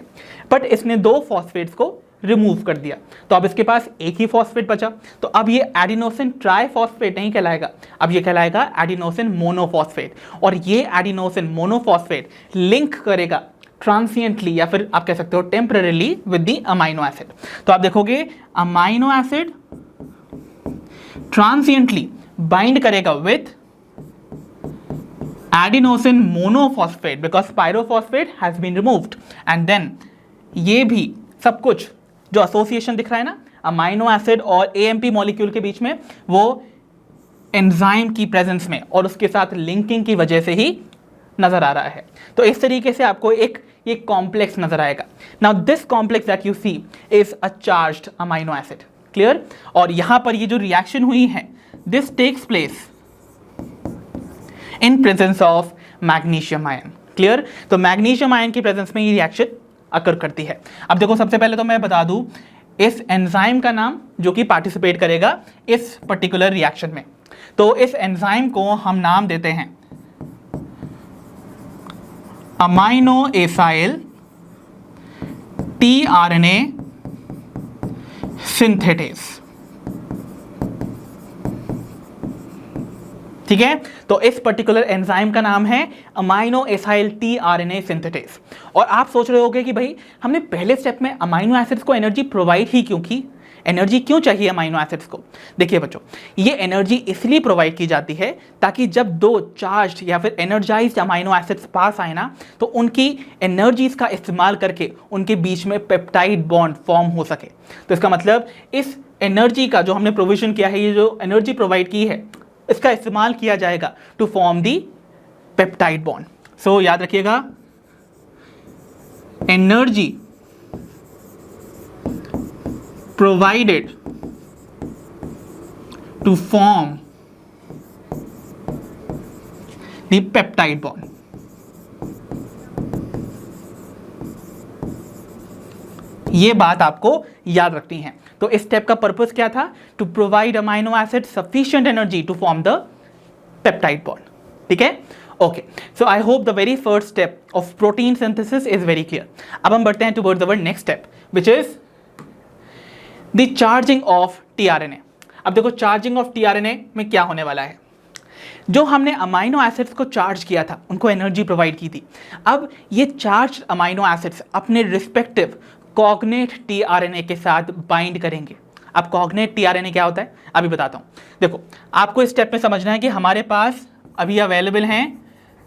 बट इसने 2 फॉस्फेट्स को रिमूव कर दिया। तो अब इसके पास एक ही फॉस्फेट बचा। तो अब ये एडिनोसिन ट्राइफॉस्फेट नहीं कहलाएगा, अब ये कहलाएगा एडिनोसिन मोनोफॉस्फेट। और ये एडिनोसिन मोनोफॉस्फेट लिंक करेगा ट्रांसिएंटली या फिर आप कह सकते हो temporarily with the amino acid. तो आप देखोगे अमाइनो एसिड ट्रांसिएंटली बाइंड करेगा with adenosine monophosphate because pyrophosphate has been removed, and then ये भी सब कुछ जो एसोसिएशन दिख रहा है ना अमाइनो एसिड और एएमपी मॉलिक्यूल के बीच में, वो एंजाइम की प्रेजेंस में और उसके साथ लिंकिंग की वजह से ही नजर आ रहा है। तो इस तरीके से आपको एक ये कॉम्प्लेक्स नजर आएगा। Now this complex that you see is a charged amino acid. Clear? और यहां पर ये जो रिएक्शन हुई है, this takes place in presence of magnesium ion. Clear? तो मैग्नीशियम आयन की प्रेजेंस में ये रिएक्शन अकर करती है। अब देखो सबसे पहले तो मैं बता दूं इस एंजाइम का नाम जो कि पार्टिसिपेट करेगा इस पर्टिकुलर रिएक्शन में। तो इस एंजाइम को हम नाम देते हैं अमाइनो एसाइल टीआरएनए सिंथेटेस। ठीक है? तो इस पर्टिकुलर एंजाइम का नाम है अमाइनो एसाइल टीआरएनए सिंथेटेस। और आप सोच रहे होगे कि भाई हमने पहले स्टेप में अमाइनो एसिड्स को एनर्जी प्रोवाइड ही क्यों की, एनर्जी क्यों चाहिए अमाइनो एसिड्स को? देखिए बच्चों, ये एनर्जी इसलिए प्रोवाइड की जाती है ताकि जब दो चार्ज्ड या फिर एनर्जाइज्ड अमाइनो एसिड्स पास आए ना, तो उनकी एनर्जीज का इस्तेमाल करके उनके बीच में पेप्टाइड बॉन्ड फॉर्म हो सके। तो इसका मतलब इस एनर्जी का जो हमने प्रोविजन किया है, ये जो एनर्जी प्रोवाइड की है, इसका इस्तेमाल किया जाएगा to form the peptide bond. So याद रखिएगा, energy provided to form the peptide bond. ये बात आपको याद रखनी है। तो इस स्टेप का पर्पस क्या था? To provide amino acid sufficient energy to form the peptide bond. ठीक है? Okay, so I hope the very first step of protein synthesis is very clear. अब हम बढ़ते हैं towards our next step which is the charging of tRNA. अब देखो charging of tRNA में क्या होने वाला है। जो हमने अमाइनो एसिड्स को चार्ज किया था, उनको एनर्जी प्रोवाइड की थी, अब ये चार्ज अमाइनो एसिड्स अपने रिस्पेक्टिव कॉग्नेट टीआरएनए के साथ बाइंड करेंगे। अब कॉग्नेट टीआरएनए क्या होता है अभी बताता हूं। देखो आपको इस स्टेप में समझना है कि हमारे पास अभी अवेलेबल हैं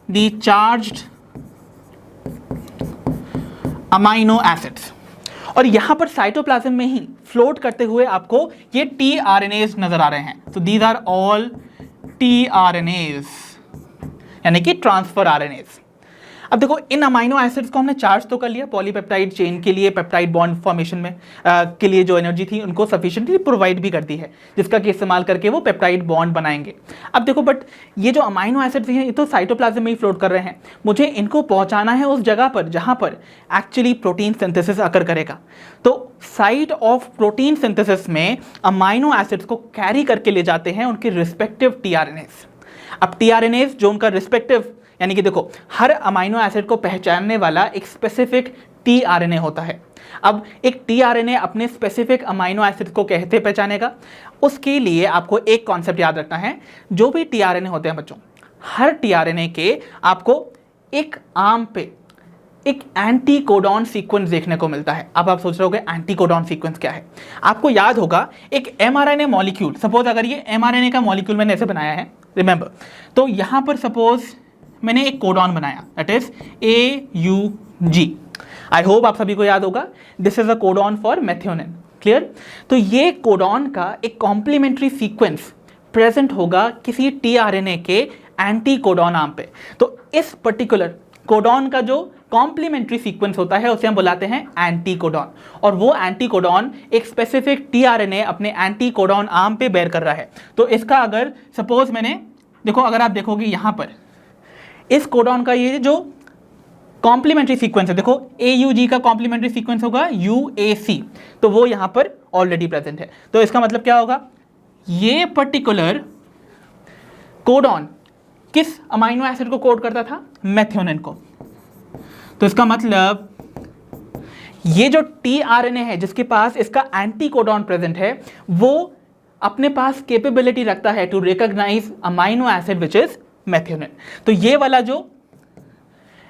दी चार्ज्ड अमाइनो एसिड्स, और यहां पर साइटोप्लाज्म में ही फ्लोट करते हुए आपको ये टीआरएनएज नजर आ रहे हैं। तो दीज आर ऑल टीआरएनएज, यानी कि ट्रांसफर आरएनएज। अब देखो इन अमाइनो एसिड्स को हमने चार्ज तो कर लिया, पॉलीपेप्टाइड चेन के लिए पेप्टाइड बॉन्ड फॉर्मेशन में के लिए जो एनर्जी थी उनको सफिशिएंटली प्रोवाइड भी कर दी है, जिसका कि इस्तेमाल करके वो पेप्टाइड बॉन्ड बनाएंगे। अब देखो बट ये जो अमाइनो एसिड्स हैं ये तो साइटोप्लाज्म में ही फ्लोट कर रहे हैं, मुझे इनको पहुंचाना है उस जगह पर जहां पर एक्चुअली प्रोटीन सिंथेसिस अकर करेगा। तो साइट ऑफ प्रोटीन सिंथेसिस में अमाइनो एसिड्स को कैरी करके ले जाते हैं उनके रिस्पेक्टिव टीआरएनएस। अब टीआरएनएस जो उनका रिस्पेक्टिव, यानी कि देखो हर अमाइनो एसिड को पहचानने वाला एक स्पेसिफिक टीआरएनए होता है। अब एक टीआरएनए अपने स्पेसिफिक अमाइनो एसिड को कैसे पहचानेगा, उसके लिए आपको एक कॉन्सेप्ट याद रखना है। जो भी टीआरएनए होते हैं बच्चों, हर टीआरएनए के आपको एक आर्म पे एक एंटी कोडॉन सीक्वेंस देखने को मिलता है। अब आप सोच रहे होगे एंटी कोडॉन सीक्वेंस क्या है। आपको याद होगा एक एमआरएनए मॉलिक्यूल, सपोज अगर ये एमआरएनए का मॉलिक्यूल मैंने ऐसे बनाया है, रिमेंबर, तो यहां पर सपोज मैंने एक कोडॉन बनाया, that is AUG। I hope आप सभी को याद होगा, this is a codon for methionine, clear. तो ये कोडॉन का एक कॉम्प्लीमेंट्री सीक्वेंस प्रेजेंट होगा किसी टीआरएनए के एंटी कोडॉन आर्म पे। तो इस पर्टिकुलर कोडॉन का जो कॉम्प्लीमेंट्री सीक्वेंस होता है उसे हम बुलाते हैं एंटी कोडॉन, और वो एंटी कोडॉन एक स्पेसिफिक टीआरएनए अपने एंटी कोडॉन आर्म पे बेयर कर रहा है। तो इसका अगर सपोज मैंने देखो, अगर आप देखोगे यहां पर इस कोडॉन का ये जो कॉम्प्लीमेंट्री सीक्वेंस है, देखो AUG का कॉम्प्लीमेंट्री सीक्वेंस होगा UAC, तो वो यहां पर ऑलरेडी प्रेजेंट है। तो इसका मतलब क्या होगा, ये पर्टिकुलर कोडॉन किस अमाइनो एसिड को कोड करता था, मेथियोनिन को। तो इसका मतलब ये जो टीआरएनए है जिसके पास इसका एंटी कोडॉन प्रेजेंट है, वो अपने पास कैपेबिलिटी रखता है to recognise amino acid which is methionine. तो ये वाला जो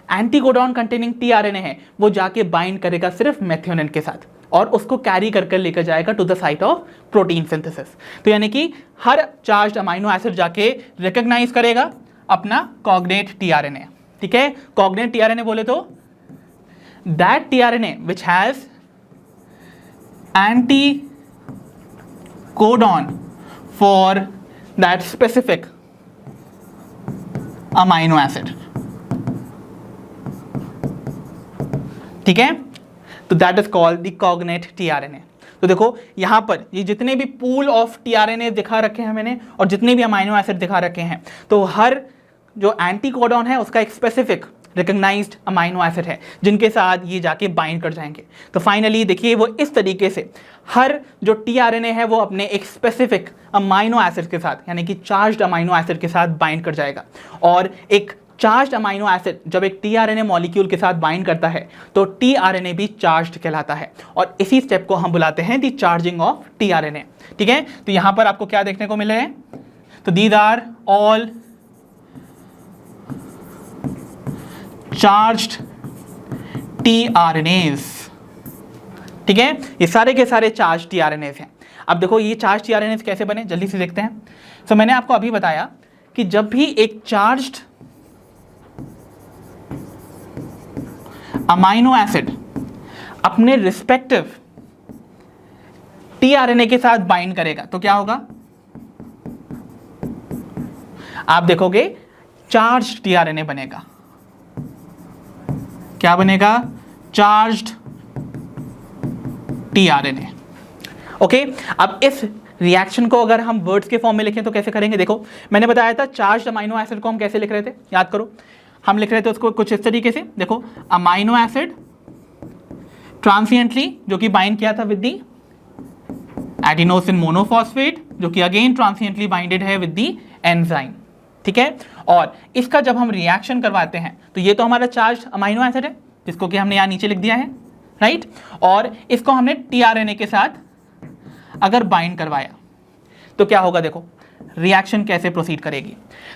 एंटी कोडॉन कंटेनिंग टीआरएनए है वो जाके बाइंड करेगा सिर्फ मेथियोनिन के साथ और उसको कैरी करके लेकर जाएगा to the site of protein synthesis. तो यानी कि हर चार्ज्ड अमाइनो एसिड जाके रिकॉग्नाइज करेगा अपना कॉग्नेट टीआरएनए, ठीक है। कॉग्नेट टीआरएनए बोले तो that tRNA which has anti codon for that specific amino acid, ठीक है। तो that is called the cognate tRNA. तो देखो यहां पर ये जितने भी पूल ऑफ टीआरएनए दिखा रखे हैं मैंने और जितने भी अमाइनो एसिड दिखा रखे हैं, तो हर जो एंटी कोडॉन है उसका एक स्पेसिफिक रिकॉग्नाइज्ड अमाइनो एसिड है जिनके साथ ये जाके बाइंड कर जाएंगे। तो फाइनली देखिए वो इस तरीके से हर जो टीआरएनए है वो अपने एक स्पेसिफिक अमाइनो एसिड के साथ, यानी कि चार्ज्ड अमाइनो एसिड के साथ बाइंड कर जाएगा। और एक चार्ज्ड अमाइनो एसिड जब एक टीआरएनए मॉलिक्यूल के साथ बाइंड करता है तो टीआरएनए भी चार्ज्ड कहलाता है, और इसी स्टेप को हम बुलाते हैं द चार्जिंग ऑफ टीआरएनए, ठीक है। तो यहां पर आपको क्या देखने को मिले हैं, तो दीज आर ऑल चार्ज्ड टीआरएनएस, ठीक है। ये सारे के सारे चार्ज टीआरएनएस हैं। अब देखो ये चार्ज टीआरएनएस कैसे बने, जल्दी से देखते हैं। तो मैंने आपको अभी बताया कि जब भी एक चार्ज्ड अमाइनो एसिड अपने रिस्पेक्टिव टीआरएनए के साथ बाइंड करेगा तो क्या होगा, आप देखोगे चार्ज्ड टीआरएनए बनेगा। क्या बनेगा, चार्ज्ड टीआरएनए, ओके। अब इस रिएक्शन को अगर हम वर्ड्स के फॉर्म में लिखें तो कैसे करेंगे, देखो मैंने बताया था चार्ज्ड अमाइनो एसिड को हम कैसे लिख रहे थे, याद करो। हम लिख रहे थे उसको कुछ इस तरीके से, देखो अमाइनो एसिड ट्रांसिएंटली जो कि बाइंड किया था विद दी एडिनोसिन मोनोफॉस्फेट जो कि अगेन ट्रांसिएंटली बाइंडेड है विद दी एंजाइम, ठीक है। और इसका जब हम रिएक्शन करवाते हैं तो ये तो हमारा चार्ज अमाइनो एसिड है जिसको कि हमने यहाँ नीचे लिख दिया है, राइट। और इसको हमने टीआरएनए के साथ अगर बाइंड करवाया तो क्या होगा, देखो रिएक्शन कैसे प्रोसीड करेगी।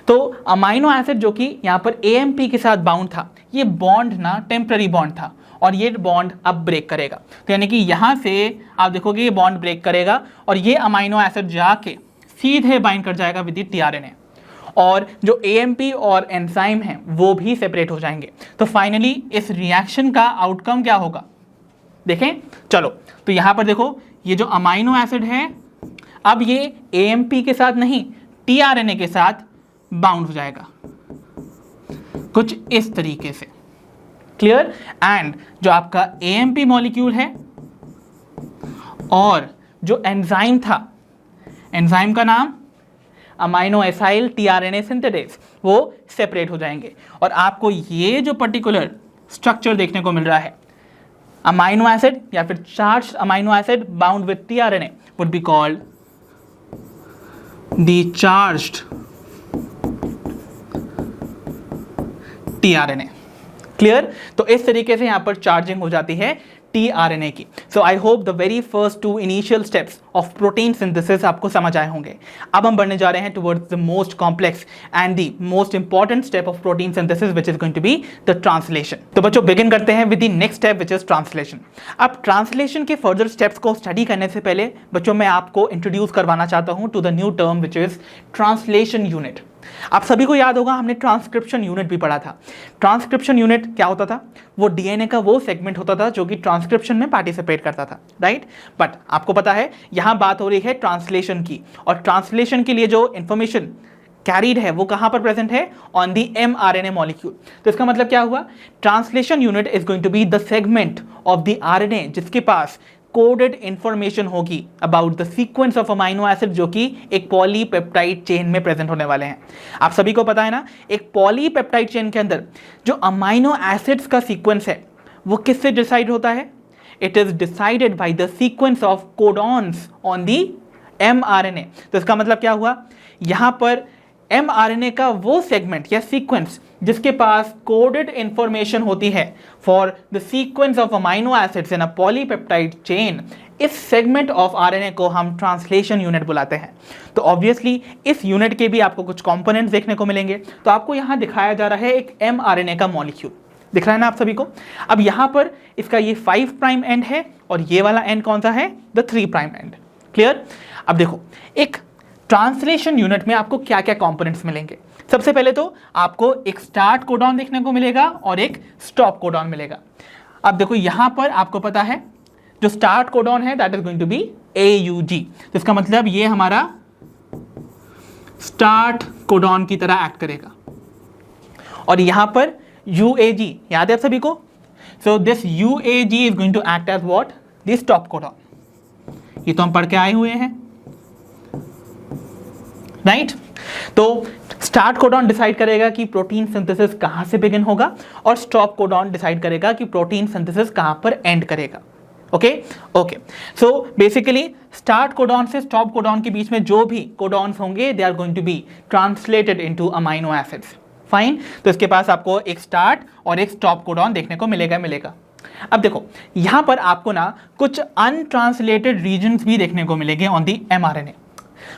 तो अमाइनो एसिड जो कि यहाँ पर AMP के साथ बाउंड था, ये बॉन्ड ना टेम्पररी बॉन्ड था और ये बॉन्ड अब ब्रेक करेगा। तो यानी कि यहाँ से आप देखोगे ये बॉन्ड ब्रेक करेगा और ये अमाइनो एसिड जाके सीधे बाइंड कर जाएगा विद टीआरएनए, और जो AMP और एंजाइम हैं वो भी सेपरेट हो जाएंगे। तो फाइनली इस रिएक्शन का आउटकम क्या होगा, देखें चलो। तो यहाँ पर देखो ये जो अमाइनो एसिड है अब ये AMP के साथ नहीं टीआरएनए के साथ बाउंड हो जाएगा कुछ इस तरीके से, क्लियर। एंड जो आपका AMP मॉलिक्यूल है और जो एंजाइम था, एंजाइम का नाम अमाइनो एसाइल tRNA सिंथेटेज, वो सेपरेट हो जाएंगे और आपको ये जो पर्टिकुलर स्ट्रक्चर देखने को मिल रहा है, अमाइनो एसिड या फिर charge amino acid bound with tRNA would be called the charged tRNA। Clear. तो इस तरीके से यहां पर चार्जिंग हो जाती है tRNA की। So I hope the very first 2 initial steps of protein synthesis आपको समझ आए होंगे। अब हम बढ़ने जा रहे हैं towards the most complex and the most important step of protein synthesis which is going to be the translation. तो बच्चों बिगिन करते हैं with the next step which is translation. अब ट्रांसलेशन के फर्दर स्टेप्स को स्टडी करने से पहले बच्चों मैं आपको इंट्रोड्यूस करवाना चाहता हूं to the new term which is translation unit. आप सभी को याद होगा हमने ट्रांसक्रिप्शन यूनिट भी पढ़ा था। ट्रांसक्रिप्शन यूनिट क्या होता था? वो डीएनए का वो सेगमेंट होता था जो कि ट्रांसक्रिप्शन में पार्टिसिपेट करता था, राइट। बट आपको पता है यहां बात हो रही है ट्रांसलेशन की, और ट्रांसलेशन के लिए जो इंफॉर्मेशन कैरीड है वो कहां पर प्रेजेंट है? On the mRNA molecule. तो इसका मतलब क्या हुआ? Translation unit is going to be the segment of the RNA जिसके पास कोडेड इंफॉर्मेशन होगी about the sequence of amino acid जो कि एक पॉलीपेप्टाइड चेन में प्रेजेंट होने वाले हैं। आप सभी को पता है ना, एक पॉलीपेप्टाइड चेन के अंदर जो अमाइनो एसिड्स का सीक्वेंस है वो किससे डिसाइड होता है? It is decided by the sequence of codons on the mRNA। तो इसका मतलब क्या हुआ? यहां पर mRNA का वो सेगमेंट या सीक्वेंस जिसके पास कोडेड इंफॉर्मेशन होती है for the sequence of amino acids in a polypeptide chain, इस सेगमेंट ऑफ RNA को हम ट्रांसलेशन यूनिट बुलाते हैं। तो ऑब्वियसली इस यूनिट के भी आपको कुछ कंपोनेंट्स देखने को मिलेंगे। तो आपको यहां दिखाया जा रहा है एक mRNA का मॉलिक्यूल, दिख रहा है ना आप सभी को। अब यहां पर इसका ये 5 प्राइम एंड है और ये वाला एंड कौन सा है? The 3 prime and. क्लियर। अब देखो एक ट्रांसलेशन यूनिट में आपको क्या क्या कंपोनेंट्स मिलेंगे। सबसे पहले तो आपको एक स्टार्ट कोडॉन देखने को मिलेगा और एक स्टॉप कोडॉन मिलेगा। अब देखो यहां पर आपको पता है जो स्टार्ट कोडॉन है that is going to be AUG। तो इसका मतलब ये हमारा स्टार्ट कोडॉन की तरह एक्ट करेगा। और यहां पर UAG याद है आप सभी को? So this UAG is going to act as what? The stop codon. ये तो हम पढ़ के आए हुए हैं, राइट। तो स्टार्ट कोडॉन डिसाइड करेगा कि प्रोटीन सिंथेसिस कहां से बिगिन होगा और स्टॉप कोडॉन डिसाइड करेगा कि प्रोटीन सिंथेसिस कहां पर एंड करेगा। Okay. So basically start codon से स्टॉप कोडॉन के बीच में जो भी कोडॉन्स होंगे they are going to be translated into amino acids. Fine. तो इसके पास आपको एक स्टार्ट और एक स्टॉप कोडॉन देखने को मिलेगा। अब देखो यहां पर आपको ना कुछ अनट्रांसलेटेड रीजन्स भी देखने को मिलेंगे ऑन दी mRNA।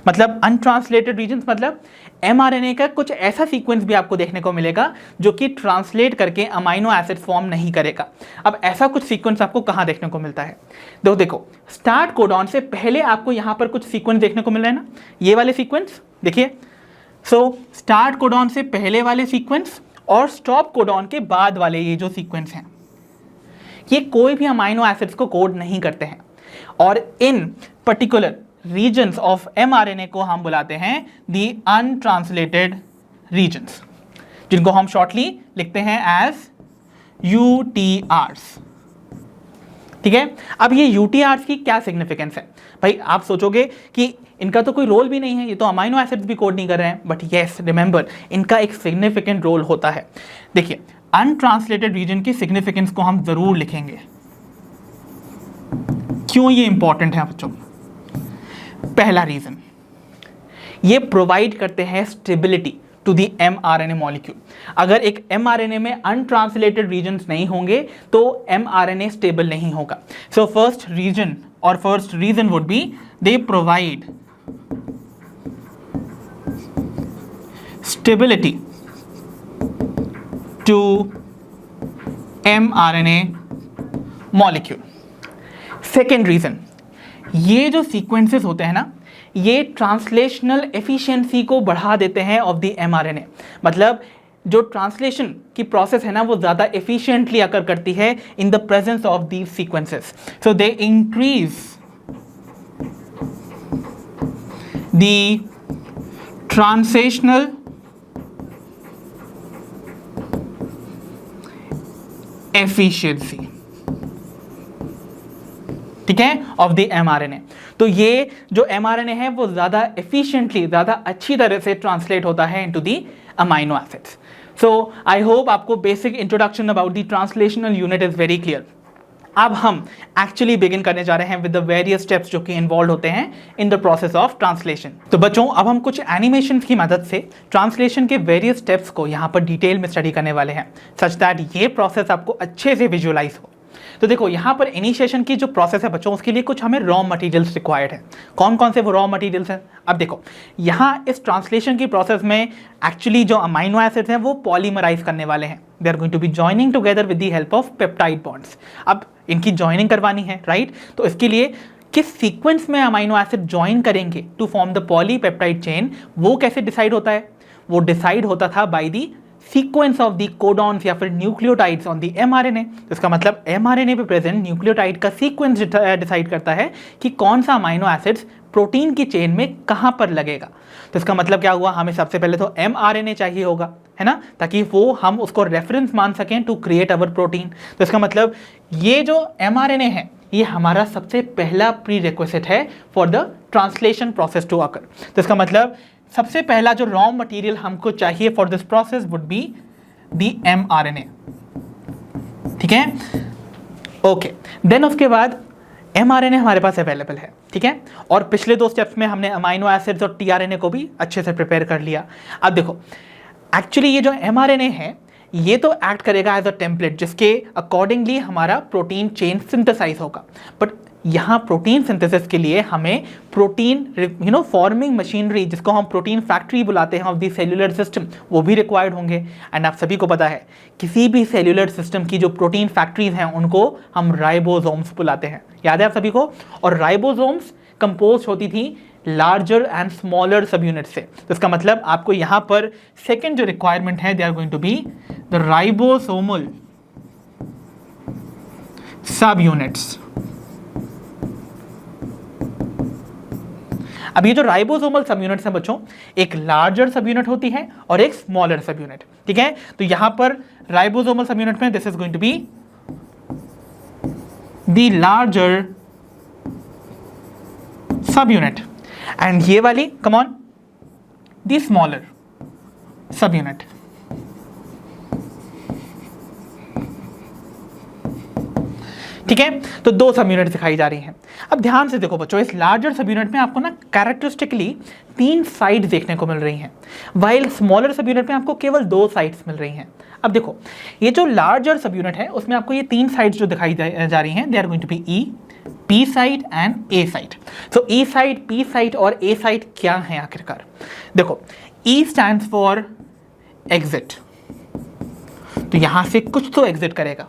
मतलब अनट्रांसलेटेड रीजन्स मतलब mRNA का कुछ ऐसा सीक्वेंस भी आपको देखने को मिलेगा जो कि ट्रांसलेट करके अमाइनो एसिड फॉर्म नहीं करेगा। अब ऐसा कुछ सीक्वेंस आपको कहां देखने को मिलता है? देखो स्टार्ट कोडॉन से पहले आपको यहां पर कुछ सीक्वेंस देखने को मिल रहा है ना, ये वाले सीक्वेंस देखिए। सो स्टार्ट कोडॉन से पहले वाले सीक्वेंस और स्टॉप कोडॉन के बाद वाले ये जो सीक्वेंस हैं ये कोई भी अमाइनो एसिड्स को कोड नहीं करते हैं, और इन पर्टिकुलर रीजन्स ऑफ mRNA को हम बुलाते हैं दी अनट्रांसलेटेड रीजन्स, जिनको हम शॉर्टली लिखते हैं एज UTRs। ठीक है। अब ये UTRs की क्या सिग्निफिकेंस है? भाई आप सोचोगे कि इनका तो कोई रोल भी नहीं है, ये तो अमाइनो एसिड्स भी कोड नहीं कर रहे हैं, बट यस रिमेंबर इनका एक सिग्निफिकेंट रोल होता है। देखिए अनट्रांसलेटेड रीजन की सिग्निफिकेंस को हम जरूर लिखेंगे। क्यों ये इंपॉर्टेंट है बच्चों? पहला रीजन, ये प्रोवाइड करते हैं stability to the mRNA molecule. अगर एक mRNA में अनट्रांसलेटेड रीजन्स नहीं होंगे तो mRNA स्टेबल नहीं होगा। सो फर्स्ट रीजन और first region would be they provide stability to mRNA molecule. Second region, ये जो सीक्वेंसेस होते हैं ना ये ट्रांसलेशनल एफिशिएंसी को बढ़ा देते हैं ऑफ द mRNA। मतलब जो ट्रांसलेशन की प्रोसेस है ना वो ज़्यादा एफिशिएंटली अकर करती है in the presence of these sequences. So they increase the translational efficiency, ठीक है, ऑफ द mRNA। तो ये जो mRNA है वो ज़्यादा एफिशिएंटली, ज़्यादा अच्छी तरह से ट्रांसलेट होता है into the amino acids. So I hope आपको basic introduction about the translational unit is very clear. अब हम एक्चुअली बिगिन करने जा रहे हैं विद द वेरियस स्टेप्स जो कि इन्वॉल्व होते हैं in the process of translation. तो बच्चों अब हम कुछ एनिमेशन की मदद से ट्रांसलेशन के वेरियस स्टेप्स को यहाँ पर डिटेल में स्टडी करने वाले हैं, सच दैट ये प्रोसेस आपको अच्छे से विजुअलाइज हो। तो देखो यहाँ पर इनिशिएशन की जो प्रोसेस है बच्चों, उसके लिए कुछ हमें रॉ मटेरियल्स रिक्वायर्ड है। कौन कौन से वो रॉ मटेरियल्स हैं? अब देखो यहाँ इस ट्रांसलेशन की प्रोसेस में एक्चुअली जो अमाइनो एसिड्स हैं वो पॉलीमराइज करने वाले हैं। They are going to be joining together with the help of peptide bonds. अब इनकी जॉइनिंग करवानी है, राइट? तो इसके लिए किस सीक्वेंस में अमाइनो एसिड ज्वाइन करेंगे to form the polypeptide chain, वो कैसे डिसाइड होता है? वो डिसाइड होता था by the sequence of the codons या फिर न्यूक्लियोटाइड्स ऑन द mRNA। तो इसका मतलब mRNA पे प्रेजेंट न्यूक्लियोटाइड का सीक्वेंस डिसाइड करता है कि कौन सा अमाइनो एसिड्स प्रोटीन की चेन में कहाँ पर लगेगा। तो इसका मतलब क्या हुआ, हमें सबसे पहले तो mRNA चाहिए होगा, है ना, ताकि वो हम उसको रेफरेंस मान सकें टू क्रिएट अवर प्रोटीन। तो इसका मतलब ये जो mRNA है ये हमारा सबसे पहला प्री रिक्वेस्ट है for the translation process to occur. तो इसका मतलब सबसे पहला जो रॉ मटेरियल हमको चाहिए for this process would be the mRNA, ठीक है, ओके। देन उसके बाद mRNA हमारे पास अवेलेबल है, ठीक है, और पिछले दो स्टेप्स में हमने अमाइनो एसिड्स और tRNA को भी अच्छे से प्रिपेयर कर लिया। अब देखो एक्चुअली ये जो mRNA है ये तो एक्ट करेगा एज अ टेम्पलेट जिसके अकॉर्डिंगली हमारा प्रोटीन चेन सिंथेसाइज होगा। बट यहाँ प्रोटीन सिंथेसिस के लिए हमें प्रोटीन फॉर्मिंग मशीनरी, जिसको हम प्रोटीन फैक्ट्री बुलाते हैं ऑफ द सेल्यूलर सिस्टम, वो भी रिक्वायर्ड होंगे। एंड आप सभी को पता है किसी भी सेल्यूलर सिस्टम की जो प्रोटीन फैक्ट्रीज हैं उनको हम राइबोसोम्स बुलाते हैं, याद है आप सभी को। और राइबोसोम्स कंपोज होती थी लार्जर एंड स्मॉलर सब यूनिट से। तो इसका मतलब आपको यहाँ पर सेकेंड जो रिक्वायरमेंट है they are going to be the ribosomal subunits. अब ये जो राइबोसोमल सब यूनिट्स हैं बच्चों, एक लार्जर सब यूनिट होती है और एक स्मॉलर सब यूनिट, ठीक है। तो यहां पर राइबोसोमल सब यूनिट में this is going to be the larger subunit and ये वाली come on the smaller subunit. ठीक है, तो दो सब यूनिट दिखाई जा रही हैं। अब ध्यान से देखो बच्चों, इस लार्जर सब यूनिट में आपको ना कैरेक्टरिस्टिकली 3 साइड्स देखने को मिल रही हैं, वाइल स्मॉलर सब यूनिट में आपको केवल 2 साइड्स मिल रही हैं। अब देखो ये जो लार्जर सब यूनिट है उसमें आपको ये 3 साइड्स जो दिखाई जा रही हैं, they are going to be E, P side and A side. तो ई साइड, पी साइड और ए साइड क्या है आखिरकार? देखो ई स्टैंड्स फॉर एग्जिट, तो यहां से कुछ तो एग्जिट करेगा।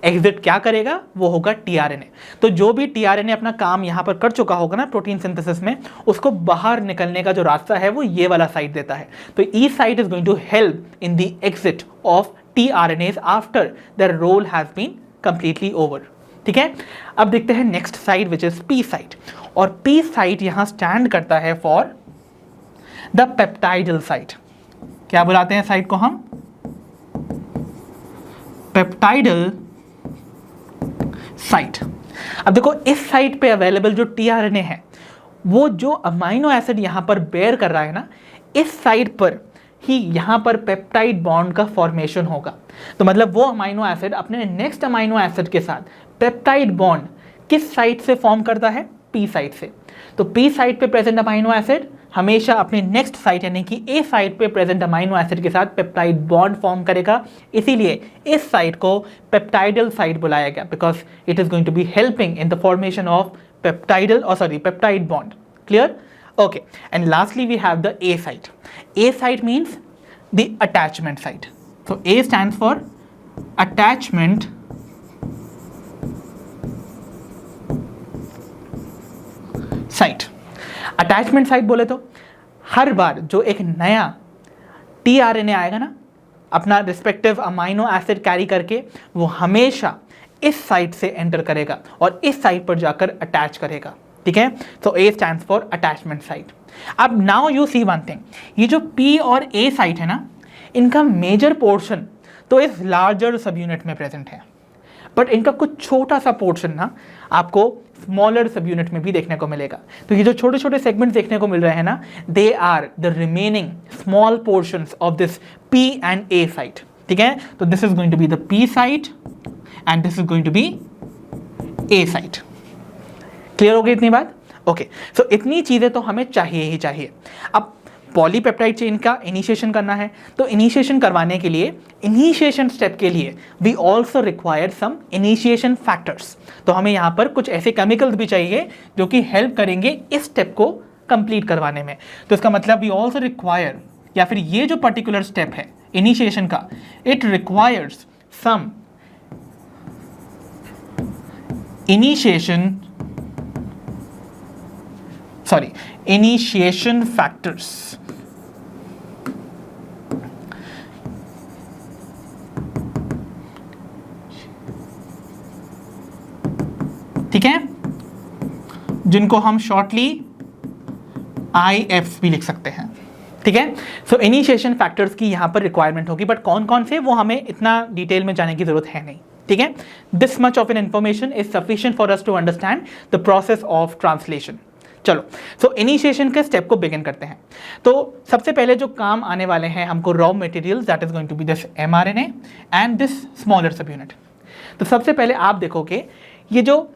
एग्जिट क्या करेगा? वो होगा टीआरएनए। तो जो भी टीआरएनए अपना काम यहाँ पर कर चुका होगा ना प्रोटीन सिंथेसिस में, उसको बाहर निकलने का जो रास्ता है वो ये वाला साइड देता है। तो E side is going to help in the exit of tRNAs after their role has been completely over, ठीक है। अब देखते हैं next side which is P side, और पी साइड यहाँ स्टैंड करता है फॉर द पेप्टाइडल साइड। क्या बुलाते हैं साइड को हम? Peptidyl site. अब देखो इस साइट पे अवेलेबल जो टीआरएनए है वो जो अमाइनो एसिड यहां पर बेयर कर रहा है ना, इस साइट पर ही यहां पर पेप्टाइड बॉन्ड का फॉर्मेशन होगा। तो मतलब वो अमाइनो एसिड अपने नेक्स्ट अमाइनो एसिड के साथ पेप्टाइड बॉन्ड किस साइट से फॉर्म करता है? पी साइट से। तो पी साइट पे प्रेजेंट अमाइनो एसिड हमेशा अपने नेक्स्ट साइट यानी कि ए साइट पे प्रेजेंट अमाइनो एसिड के साथ पेप्टाइड बॉन्ड फॉर्म करेगा। इसीलिए इस साइट को पेप्टाइडल साइट बुलाया गया, because it is going to be helping in the formation of peptide bond. Clear? Okay, and lastly we have the A site. A site means the attachment site. So A stands for attachment site. Attachment site बोले तो हर बार जो एक नया tRNA आएगा ना अपना respective amino acid carry करके, वो हमेशा इस साइट से एंटर करेगा और इस साइट पर जाकर अटैच करेगा, ठीक है। तो A stands for attachment site. अब now you see one thing, ये जो पी और ए साइट है ना, इनका मेजर पोर्शन तो इस लार्जर सब यूनिट में प्रेजेंट है, बट इनका कुछ छोटा सा पोर्शन ना आपको स्मॉलर सब यूनिट में भी देखने को मिलेगा। तो ये जो छोटे छोटे सेगमेंट्स देखने को मिल रहे हैं ना, they are the remaining small portions of this P and A site. ठीक है, तो this is going to be the P site and this is going to be A site. Clear हो गई इतनी बात? ओके, सो इतनी चीजें तो हमें चाहिए ही चाहिए। अब पॉलीपेप्टाइड चेन का इनिशिएशन करना है, तो इनिशिएशन करवाने के लिए, इनिशिएशन स्टेप के लिए we also require some initiation factors. तो हमें यहाँ पर कुछ ऐसे केमिकल्स भी चाहिए जो कि हेल्प करेंगे इस स्टेप को कंप्लीट करवाने में। तो इसका मतलब वी ऑल्सो रिक्वायर, या फिर ये जो पर्टिकुलर स्टेप है इनिशिएशन का, it requires some initiation factors. ठीक है, जिनको हम शॉर्टली IF भी लिख सकते हैं। ठीक है, सो इनिशिएशन फैक्टर्स की यहां पर रिक्वायरमेंट होगी, बट कौन कौन से वो हमें इतना डिटेल में जाने की जरूरत है नहीं। ठीक है, this much of an information is sufficient for us to understand the process of translation. चलो, सो इनिशिएशन के स्टेप को बिगिन करते हैं। तो सबसे पहले जो काम आने वाले हैं हमको raw materials, that is going to be this mRNA and this smaller subunit. तो सबसे पहले आप देखोगे ये जो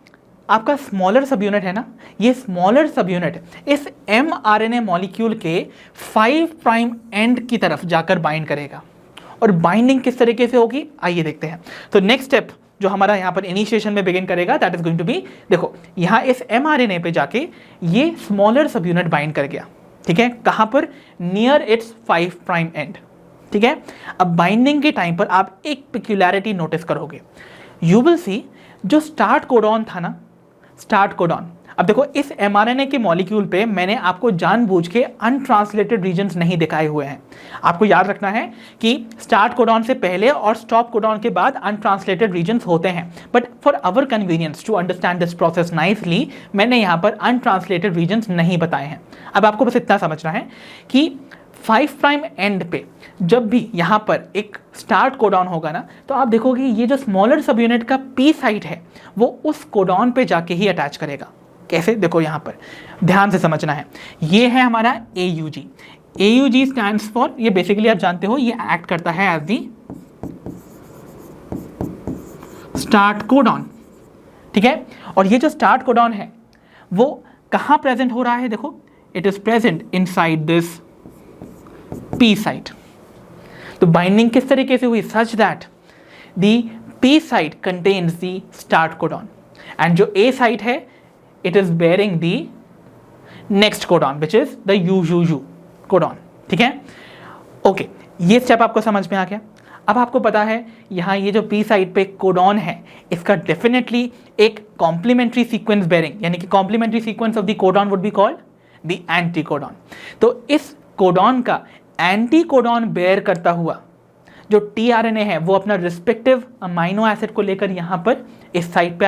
आपका स्मॉलर सब यूनिट है ना, ये स्मॉलर सब यूनिट इस mRNA मॉलिक्यूल के 5 प्राइम एंड की तरफ जाकर बाइंड करेगा। और बाइंडिंग किस तरीके से होगी आइए देखते हैं। तो नेक्स्ट स्टेप जो हमारा यहाँ पर इनिशिएशन में बिगिन करेगा, that is going to be, देखो यहाँ इस mRNA पे जाके ये स्मॉलर सब यूनिट बाइंड कर गया। ठीक है, कहाँ पर? Near it's 5 prime and. ठीक है, अब बाइंडिंग के टाइम पर आप एक पेक्युलैरिटी नोटिस करोगे। यू विल सी जो स्टार्ट कोडॉन था ना, स्टार्ट कोडॉन, अब देखो इस mRNA के मॉलिक्यूल पे मैंने आपको जानबूझ के अनट्रांसलेटेड रीजन्स नहीं दिखाए हुए हैं। आपको याद रखना है कि स्टार्ट कोडॉन से पहले और स्टॉप कोडॉन के बाद अनट्रांसलेटेड रीजन्स होते हैं, but for our convenience to understand this process nicely मैंने यहाँ पर अनट्रांसलेटेड रीजन्स नहीं बताए हैं। अब आपको बस इतना समझना है कि 5 प्राइम एंड पे जब भी यहाँ पर एक स्टार्ट कोडॉन होगा ना, तो आप देखोगे ये जो स्मॉलर सब यूनिट का पी साइट है वो उस कोडॉन पे जाके ही अटैच करेगा। कैसे? देखो यहाँ पर ध्यान से समझना है। ये है हमारा AUG। AUG स्टैंड्स फॉर, ये बेसिकली आप जानते हो ये एक्ट करता है एज दी स्टार्ट कोडॉन। ठीक है, और ये जो स्टार्ट कोडॉन है वो कहाँ प्रेजेंट हो रहा है? देखो it is present inside this P site. तो बाइंडिंग किस तरीके से हुई? Such that the P site contains the start codon and जो ए साइट है it is bearing the next codon which is the UUU codon. ठीक है, ओके, ये स्टेप आपको समझ में आ गया। अब आपको पता है यहाँ ये जो पी साइट पे कोडॉन है इसका डेफिनेटली एक कॉम्प्लीमेंट्री सीक्वेंस बेयरिंग, यानी कि complementary sequence of the codon would be called the anticodon. तो इस कोडॉन का एंटी कोडॉन बेयर करता हुआ जो tRNA है वो अपना रिस्पेक्टिव अमाइनो एसिड को लेकर यहाँ पर इस साइट पे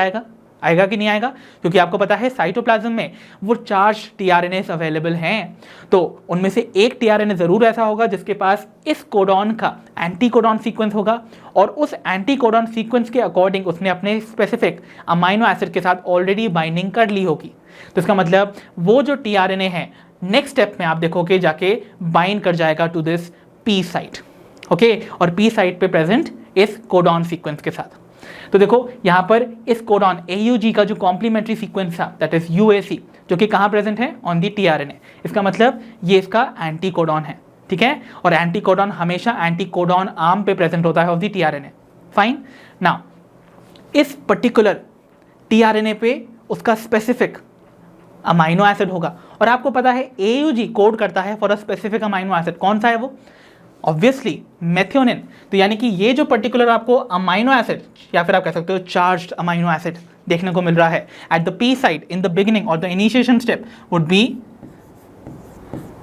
आएगा कि नहीं आएगा? क्योंकि आपको पता है साइटोप्लाज्म में वो 4 tRNAs अवेलेबल हैं, तो उनमें से एक tRNA जरूर ऐसा होगा जिसके पास इस कोडॉन का एंटी कोडॉन सीक्वेंस होगा और उस एंटी कोडॉन सीक्वेंस के अकॉर्डिंग उसने अपने स्पेसिफिक अमाइनो एसिड के साथ ऑलरेडी बाइंडिंग कर ली होगी। तो इसका मतलब वो जो tRNA है नेक्स्ट स्टेप में आप देखोगे जाके बाइंड कर जाएगा to this P site. Okay, और पी साइट पे प्रेजेंट इस कोडॉन सीक्वेंस के साथ। तो देखो यहाँ पर इस कोडॉन AUG का जो कॉम्प्लीमेंट्री सीक्वेंस था दैट इज UAC, जो कि कहाँ प्रेजेंट है? On the tRNA। इसका मतलब ये इसका एंटी कोडॉन है। ठीक है, और एंटी कोडॉन हमेशा एंटी कोडॉन आर्म पे प्रेजेंट होता है of the tRNA। Fine, now इस पर्टिकुलर tRNA पे उसका स्पेसिफिक अमाइनो एसिड होगा और आपको पता है AUG कोड करता है for a specific amino acid. कौन सा है वो? Obviously methionine. तो यानी कि ये जो पर्टिकुलर आपको अमाइनो एसिड या फिर आप कह सकते हो चार्ज्ड अमाइनो एसिड देखने को मिल रहा है at the P site in the beginning और the initiation step would be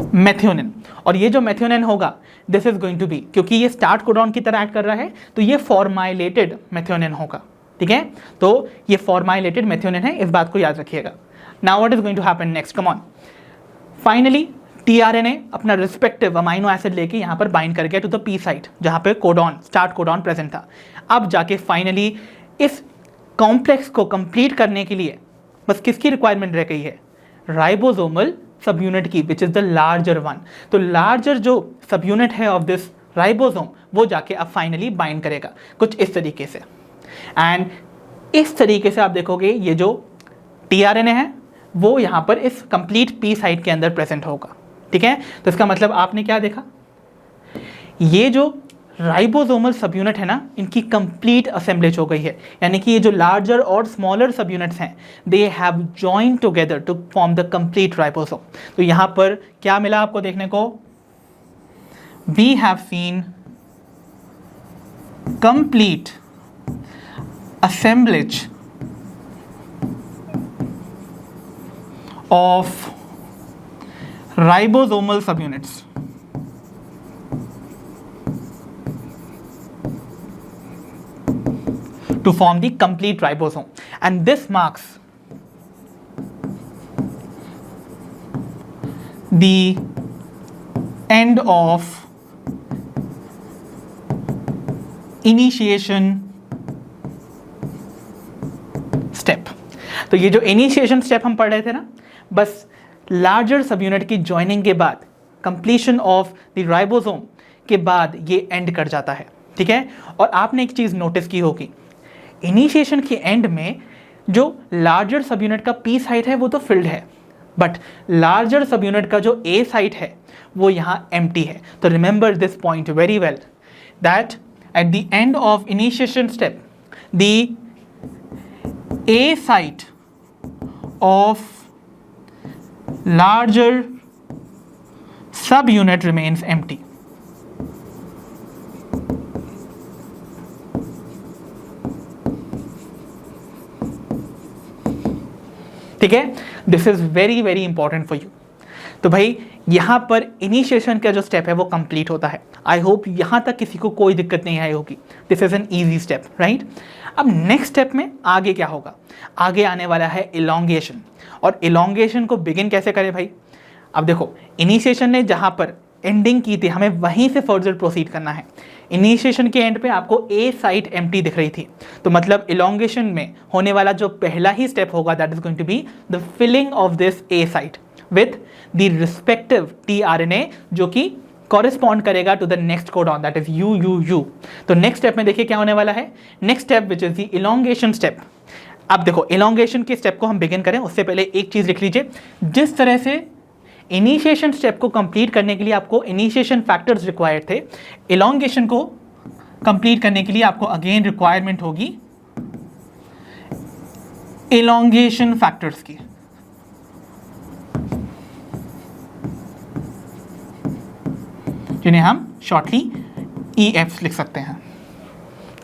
methionine. और ये जो मेथियोनिन होगा this is going to be, क्योंकि ये स्टार्ट कोडॉन की तरह एक्ट कर रहा है तो ये फॉर्माइलेटेड मेथियोनिन होगा। ठीक है, तो ये फॉर्माइलेटेड मेथियोनिन है, इस बात को याद रखिएगा। Now what is going to happen next? Come on, finally tRNA अपना रिस्पेक्टिव अमाइनो एसिड लेके यहाँ पर बाइंड कर गया टू द पी साइट जहाँ पे कोडॉन स्टार्ट कोडॉन प्रेजेंट था। अब जाके फाइनली इस कॉम्प्लेक्स को कंप्लीट करने के लिए बस किसकी रिक्वायरमेंट रह गई है, राइबोसोमल सब यूनिट की, विच इज द लार्जर वन। तो लार्जर जो सब यूनिट है ऑफ दिस राइबोसोम वो जाके अब फाइनली बाइंड करेगा कुछ इस तरीके से। एंड इस तरीके से आप देखोगे ये जो टीआरएनए है वो यहाँ पर इस कंप्लीट पी साइट के अंदर प्रेजेंट होगा। ठीक है, तो इसका मतलब आपने क्या देखा, ये जो राइबोसोमल सब यूनिट है ना, इनकी कंप्लीट असेंबलेज हो गई है, यानी कि ये जो लार्जर और स्मॉलर सब यूनिट्स हैं they have joined together to form the complete ribosome. तो यहाँ पर क्या मिला आपको देखने को, we have seen complete assemblage of ribosomal subunits to form the complete ribosome, and this marks the end of initiation step. तो ये जो इनिशिएशन स्टेप हम पढ़ रहे थे ना, बस लार्जर सब यूनिट की ज्वाइनिंग के बाद, कंप्लीशन ऑफ द राइबोसोम के बाद ये एंड कर जाता है। ठीक है, और आपने एक चीज़ नोटिस की होगी, इनिशिएशन के एंड में जो लार्जर सब यूनिट का पी साइट है वो तो फिल्ड है, बट लार्जर सब यूनिट का जो ए साइट है वो यहाँ एम्प्टी है। तो remember this point very well that at the end of initiation step the A site of larger subunit remains empty. ठीक है, this is very very important for you. तो भाई यहाँ पर इनिशिएशन का जो स्टेप है वो कंप्लीट होता है। आई होप यहाँ तक किसी को कोई दिक्कत नहीं आई होगी। This is an easy step, right. अब नेक्स्ट स्टेप में आगे क्या होगा, आगे आने वाला है इलोंगेशन। और इलोंगेशन को बिगिन कैसे करें भाई, अब देखो इनिशिएशन ने जहाँ पर एंडिंग की थी हमें वहीं से फर्दर प्रोसीड करना है। इनिशिएशन के एंड पे आपको ए साइट एम्प्टी दिख रही थी, तो मतलब इलोंगेशन में होने वाला जो पहला ही स्टेप होगा that is going to be the filling of this A site with the respective tRNA जो कि कॉरेस्पॉन्ड करेगा to the next codon that is U. तो नेक्स्ट स्टेप में देखिए क्या होने वाला है, next step which is the elongation step. अब देखो इलोंगेशन के स्टेप को हम बिगिन करें उससे पहले एक चीज लिख लीजिए, जिस तरह से इनिशिएशन स्टेप को कंप्लीट करने के लिए आपको इनिशिएशन फैक्टर्स रिक्वायर्ड थे, इलोंगेशन को कंप्लीट करने के लिए आपको अगेन रिक्वायरमेंट होगी इलोंगेशन फैक्टर्स की। जिन्हें हम शॉर्टली EFs लिख सकते हैं।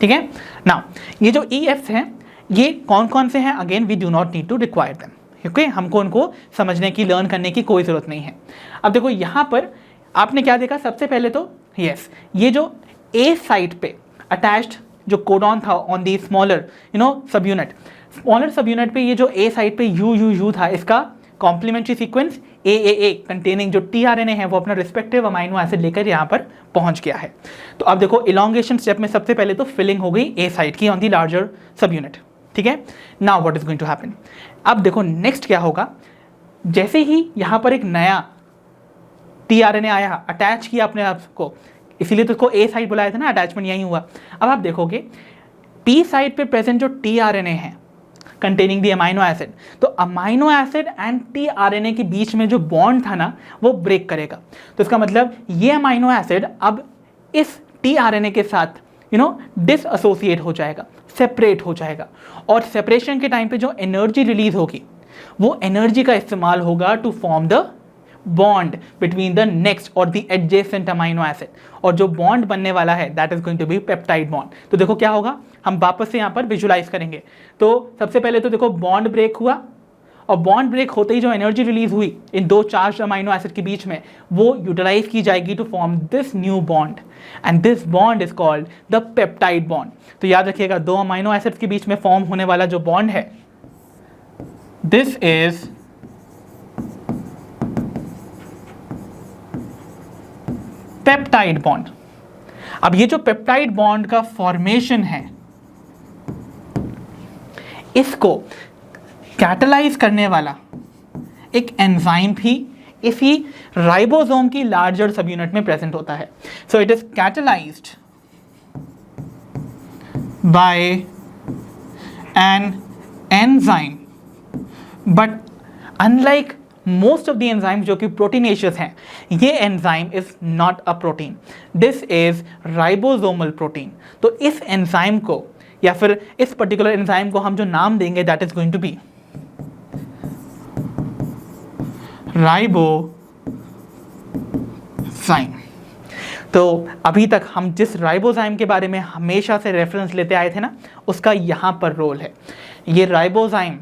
ठीक है, नाउ ये जो EFs हैं ये कौन कौन से हैं, again we do not need to require them, okay, हमको उनको समझने की लर्न करने की कोई ज़रूरत नहीं है। अब देखो यहाँ पर आपने क्या देखा, सबसे पहले तो यस ये जो ए साइट पे अटैच्ड जो कोडॉन था ऑन दी स्मॉलर सब यूनिट, स्मॉलर सब यूनिट पे ये जो ए साइट पे यू था, इसका कॉम्प्लीमेंट्री सीक्वेंस ए कंटेनिंग जो टीआरएनए है वो अपना रिस्पेक्टिव अमाइनो एसिड लेकर यहाँ पर पहुँच गया है। तो अब देखो इलोंगेशन स्टेप में सबसे पहले तो फिलिंग हो गई ए साइट की on the larger subunit. ठीक है, now what is going to happen, अब देखो नेक्स्ट क्या होगा, जैसे ही यहाँ पर एक नया टीआरएनए आया, अटैच किया अपने आप को, इसीलिए तो इसको ए साइट बुलाया था ना, अटैचमेंट यही हुआ। अब आप देखोगे पी साइट पे प्रेजेंट जो टीआरएनए है कंटेनिंग दी अमाइनो एसिड, तो अमाइनो एसिड एंड टीआरएनए के बीच में जो बॉन्ड था ना वो ब्रेक करेगा। तो इसका मतलब ये अमाइनो एसिड अब इस टीआरएनए के साथ डिसएसोसिएट हो जाएगा, सेपरेट हो जाएगा, और सेपरेशन के टाइम पे जो एनर्जी रिलीज होगी वो एनर्जी का इस्तेमाल होगा to form the bond between the next और द एडजेसेंट अमाइनो एसिड, और जो बॉन्ड बनने वाला है that is going to be peptide bond. तो देखो क्या होगा, हम वापस से यहाँ पर विजुलाइज करेंगे। तो सबसे पहले तो देखो बॉन्ड ब्रेक हुआ, और बॉन्ड ब्रेक होते ही जो एनर्जी रिलीज हुई इन दो चार्ज अमाइनो एसिड के बीच में वो यूटिलाइज की जाएगी to form this new bond, and this bond is called the peptide bond. तो याद रखिएगा दो अमाइनो एसिड्स के बीच में फॉर्म होने वाला जो बॉन्ड है दिस इज पेप्टाइड बॉन्ड। अब ये जो पेप्टाइड बॉन्ड का फॉर्मेशन है, इसको कैटलाइज करने वाला एक एंजाइम भी इसी राइबोसोम की लार्जर सब यूनिट में प्रेजेंट होता है। So it is catalysed by an enzyme, but unlike most of the enzyme जो कि प्रोटीनेशियस हैं, ये enzyme is not a protein, this is ribosomal protein. तो इस एंजाइम को या फिर इस पर्टिकुलर एंजाइम को हम जो नाम देंगे that is going to be ribozyme. तो अभी तक हम जिस राइबोजाइम के बारे में हमेशा से रेफरेंस लेते आए थे ना, उसका यहाँ पर रोल है। ये राइबोजाइम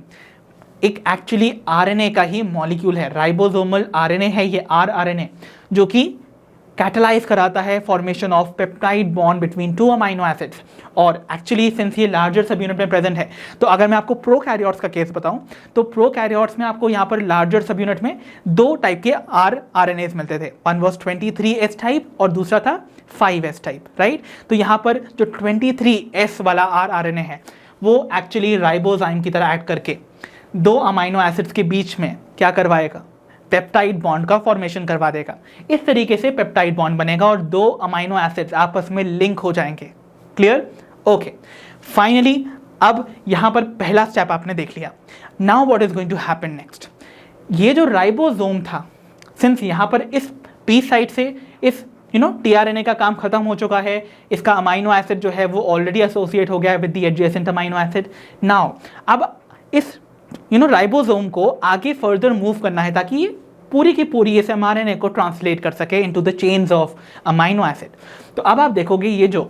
एक एक्चुअली आरएनए का ही मॉलिक्यूल है, राइबोसोमल आरएनए है ये आरआरएनए, जो कि कैटलाइज कराता है formation of peptide bond between two amino acids. और एक्चुअली सिंस ये लार्जर सब यूनिट में प्रेजेंट है, तो अगर मैं आपको प्रोकैरियोट्स का केस बताऊं, तो प्रोकैरियोट्स में आपको यहाँ पर लार्जर सब यूनिट में दो टाइप के आरएनएस मिलते थे, वन वॉज 23S टाइप और दूसरा था 5S टाइप, राइट। तो यहाँ पर जो 23S वाला आरआरएनए है वो एक्चुअली राइबोजाइम की तरह एक्ट करके दो अमाइनो एसिड्स के बीच में क्या करवाएगा, पेप्टाइड बॉन्ड का फॉर्मेशन करवा देगा। इस तरीके से पेप्टाइड बॉन्ड बनेगा और दो अमाइनो एसिड्स आपस में लिंक हो जाएंगे। क्लियर? ओके, फाइनली अब यहां पर पहला स्टेप आपने देख लिया। Now what is going to happen next, ये जो राइबोसोम था, सिंस यहां पर इस पी साइड से इस टीआरएनए का काम खत्म हो चुका है, इसका अमाइनो एसिड जो है वो ऑलरेडी एसोसिएट हो गया है with the adjacent amino acid. Now अब इस राइबोसोम को आगे फर्दर मूव करना है ताकि ये पूरी की पूरी इस एमआरएनए को ट्रांसलेट कर सके into the chains of amino acid. तो अब आप देखोगे ये जो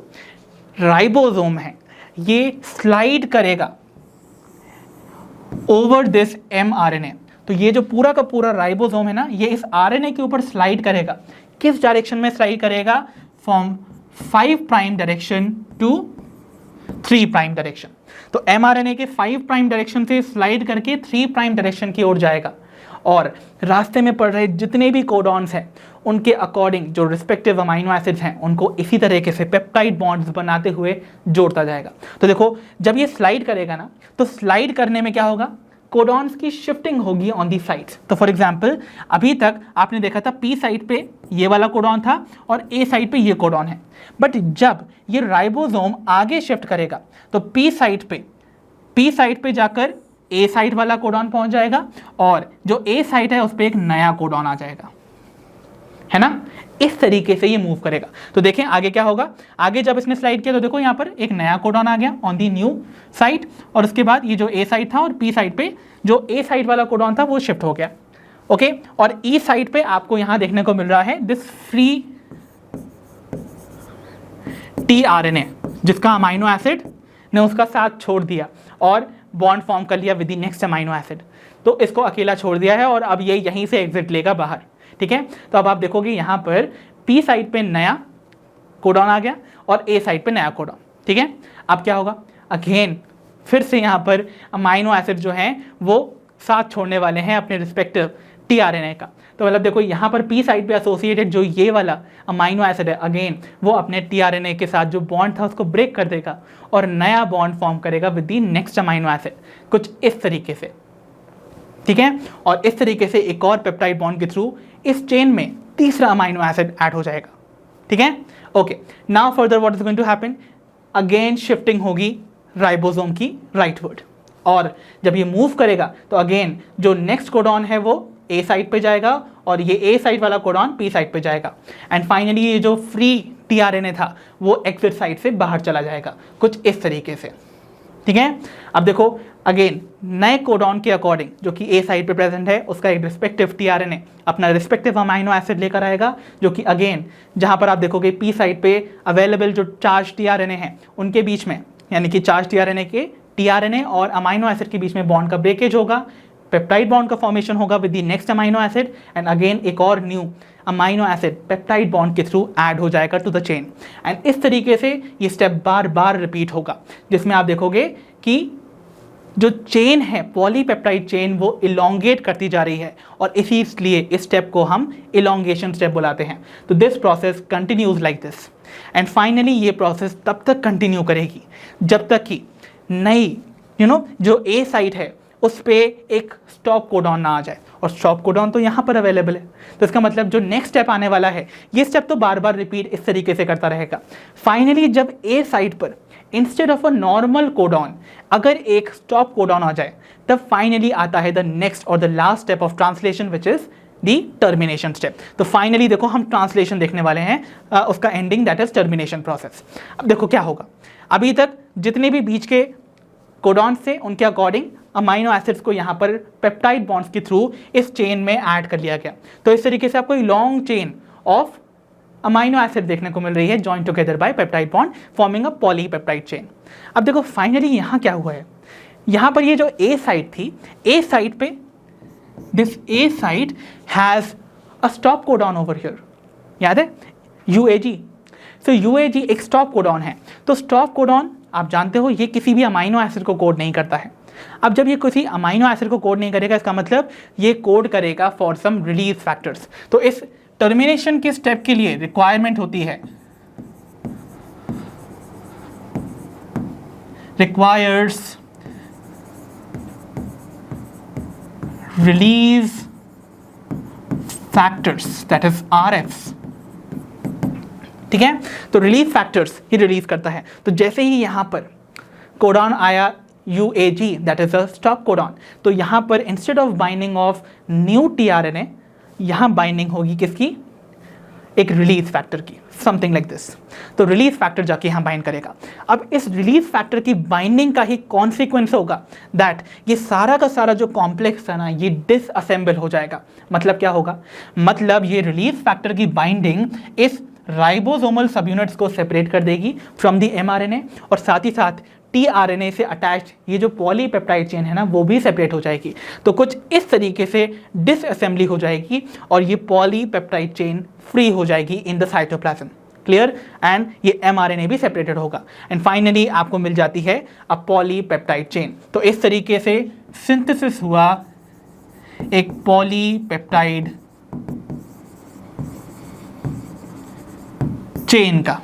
राइबोसोम है ये स्लाइड करेगा ओवर दिस एमआरएनए। तो ये जो पूरा का पूरा राइबोसोम है ना, ये इस आरएनए के ऊपर स्लाइड करेगा। किस डायरेक्शन में स्लाइड करेगा? From 5 prime direction to 3 prime direction. तो एमआरएनए के 5 प्राइम डायरेक्शन से स्लाइड करके 3 प्राइम डायरेक्शन की ओर जाएगा और रास्ते में पड़ रहे जितने भी कोडॉन्स हैं उनके अकॉर्डिंग जो रिस्पेक्टिव अमाइनो एसिड्स हैं उनको इसी तरीके से पेप्टाइड बॉन्ड्स बनाते हुए जोड़ता जाएगा। तो देखो जब ये स्लाइड करेगा ना, तो स्लाइड करने में क्या होगा, कोडॉन्स की शिफ्टिंग होगी ऑन दी साइड्स। तो फॉर एग्जांपल अभी तक आपने देखा था पी साइड पे ये वाला कोडॉन था और ए साइड पे ये कोडॉन है, बट जब ये राइबोसोम आगे शिफ्ट करेगा तो पी साइड पे जाकर ए साइड वाला कोडॉन पहुंच जाएगा और जो ए साइड है उस पर एक नया कोडॉन आ जाएगा, है ना। इस तरीके से ये मूव करेगा। तो देखें आगे क्या होगा, आगे जब इसने स्लाइड किया तो देखो यहाँ पर एक नया कोडॉन आ गया ऑन दी न्यू साइड और उसके बाद ये जो ए साइड था और पी साइड पे जो ए साइड वाला कोडॉन था वो शिफ्ट हो गया। ओके, और ई साइड पे आपको यहाँ देखने को मिल रहा है दिस फ्री टीआरएनए, जिसका अमाइनो एसिड ने उसका साथ छोड़ दिया और बॉन्ड फॉर्म कर लिया with the next amino acid. तो इसको अकेला छोड़ दिया है और अब ये यहीं से एग्जिट लेगा बाहर, ठीक है। तो अब आप देखोगे यहाँ पर पी साइड पे नया कोडॉन आ गया और ए साइड पे नया कोडॉन, ठीक है। अब क्या होगा, अगेन फिर से यहाँ पर अमाइनो एसिड जो हैं वो साथ छोड़ने वाले हैं अपने रिस्पेक्टिव टीआरएनए का। तो मतलब देखो यहाँ पर पी साइड पे एसोसिएटेड जो ये वाला अमाइनो एसिड है, अगेन वो अपने टीआरएनए के साथ जो बॉन्ड था उसको ब्रेक कर देगा और नया बॉन्ड फॉर्म करेगा with the next amino acid, कुछ इस तरीके से, ठीक है। और इस तरीके से एक और पेप्टाइड बॉन्ड के थ्रू इस चेन में तीसरा अमाइनो एसिड ऐड हो जाएगा, ठीक है। Okay, now further what is going to happen, again shifting होगी राइबोसोम की राइटवर्ड और जब ये मूव करेगा तो अगेन जो नेक्स्ट कोडॉन है वो ए साइड पे जाएगा और ये ए साइड वाला कोडॉन पी साइड पे जाएगा एंड फाइनली ये जो फ्री टीआरएनए था वो एग्जिट साइड से बाहर चला जाएगा, कुछ इस तरीके से, ठीक है। अब देखो अगेन नए कोडॉन के अकॉर्डिंग जो कि ए साइड पे प्रेजेंट है उसका एक रिस्पेक्टिव टीआरएनए अपना रिस्पेक्टिव अमाइनो एसिड लेकर आएगा, जो कि अगेन जहां पर आप देखोगे पी साइड पे अवेलेबल जो चार्ज टीआरएनए हैं उनके बीच में, यानी कि चार्ज टीआरएनए के टीआरएनए और अमाइनो एसिड के बीच में बॉन्ड का ब्रेकेज होगा, पेप्टाइड बॉन्ड का फॉर्मेशन होगा with the next amino acid and again एक और new amino acid peptide bond के थ्रू ऐड हो जाएगा टू द चेन एंड इस तरीके से ये स्टेप बार बार रिपीट होगा, जिसमें आप देखोगे कि जो चेन है पॉलीपेप्टाइड चेन वो इलोंगेट करती जा रही है और इसीलिए इस स्टेप को हम इलोंगेशन स्टेप बुलाते हैं। तो this process continues like this and finally ये प्रोसेस तब तक कंटिन्यू करेगी जब तक कि नई जो ए साइट है उस पर एक स्टॉप कोडॉन ना आ जाए, और स्टॉप कोडॉन तो यहाँ पर अवेलेबल है। तो इसका मतलब जो नेक्स्ट स्टेप आने वाला है ये स्टेप तो बार बार रिपीट इस तरीके से करता रहेगा। फाइनली जब ए साइट पर instead of a normal codon अगर एक स्टॉप कोडॉन आ जाए तब फाइनली आता है द नेक्स्ट और the last step of translation which is the termination step. तो फाइनली देखो हम ट्रांसलेशन देखने वाले हैं, उसका ending that is termination process. अब देखो क्या होगा, अभी तक जितने भी बीच के कोडॉन से उनके अकॉर्डिंग अमाइनो एसिड्स को यहाँ पर पेप्टाइड बॉन्ड्स के थ्रू इस चेन में ऐड कर लिया गया। तो इस तरीके से आपको long chain of amino acid देखने को मिल रही है joint together by peptide bond forming a polypeptide chain. अब देखो फाइनली यहाँ क्या हुआ है, यहाँ पर ये जो ए साइट थी, ए साइट पे this A site has a stop codon over here, याद है UAG। सो UAG एक स्टॉप कोडॉन है। तो स्टॉप कोडॉन आप जानते हो ये किसी भी अमाइनो एसिड को कोड नहीं करता है। अब जब ये किसी अमाइनो एसिड को कोड नहीं करेगा इसका मतलब ये कोड करेगा फॉर सम रिलीज फैक्टर्स। तो इस टर्मिनेशन के स्टेप के लिए रिक्वायरमेंट होती है, requires release factors that is RFs। ठीक है, तो रिलीज फैक्टर्स ही रिलीज करता है। तो जैसे ही यहां पर कोडॉन आया UAG that is a stop codon, तो यहां पर instead of binding of new tRNA यहां बाइंडिंग होगी किसकी, एक रिलीज फैक्टर की, समथिंग लाइक दिस। तो रिलीज फैक्टर जाके यहां बाइंड करेगा। अब इस रिलीज फैक्टर की बाइंडिंग का ही कॉन्सिक्वेंस होगा दैट ये सारा का सारा जो कॉम्प्लेक्स है ना ये डिसअसेंबल हो जाएगा। मतलब क्या होगा, मतलब ये रिलीज फैक्टर की बाइंडिंग इस राइबोसोमल सबयूनिट्स को सेपरेट कर देगी फ्रॉम द mRNA, और साथ ही साथ tRNA से अटैच्ड ये जो पॉलीपेप्टाइड चेन है ना वो भी सेपरेट हो जाएगी। तो कुछ इस तरीके से डिसअसेंबली हो जाएगी और ये पॉलीपेप्टाइड चेन फ्री हो जाएगी in the cytoplasm. Clear, and ये mRNA भी सेपरेटेड होगा एंड फाइनली आपको मिल जाती है अ पॉलीपेप्टाइड चेन। तो इस तरीके से सिंथेसिस हुआ एक पॉलीपेप्टाइड चेन का।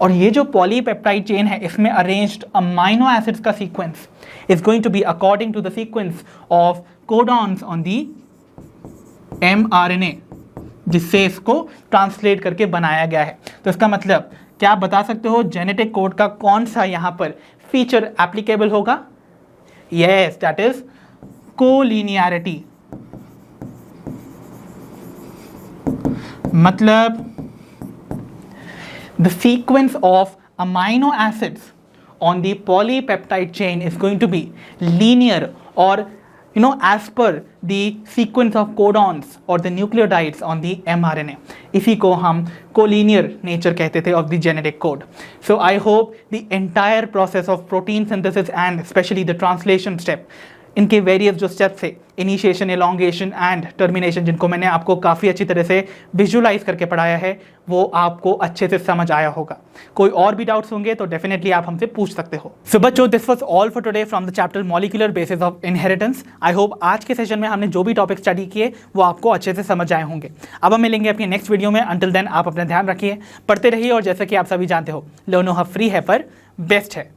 और ये जो पॉलीपेप्टाइड चेन है इसमें अरेंज्ड अमाइनो एसिड्स का sequence is going to be according to the sequence of codons on the mRNA, जिससे इसको ट्रांसलेट करके बनाया गया है। तो इसका मतलब क्या आप बता सकते हो जेनेटिक कोड का कौन सा यहाँ पर फीचर एप्लीकेबल होगा? Yes, that is collinearity. मतलब the sequence of amino acids on the polypeptide chain is going to be linear, or as per the sequence of codons or the nucleotides on the mRNA. इसी को हम collinear nature कहते थे of the genetic code. So I hope the entire process of protein synthesis and especially the translation step, इनके various जो steps है, initiation, elongation and termination, जिनको मैंने आपको काफ़ी अच्छी तरह से विजुलाइज करके पढ़ाया है, वो आपको अच्छे से समझ आया होगा। कोई और भी डाउट्स होंगे तो डेफिनेटली आप हमसे पूछ सकते हो। सो बच्चों, this was all for today from the chapter molecular basis of inheritance. I hope आज के सेशन में हमने जो भी टॉपिक स्टडी किए वो आपको अच्छे से समझ आए होंगे। अब हम मिलेंगे अपनी नेक्स्ट वीडियो में। अंटिल देन आप अपना ध्यान रखिए, पढ़ते रहिए, और जैसे कि आप सभी जानते हो, लर्नो हब फ्री है पर बेस्ट है।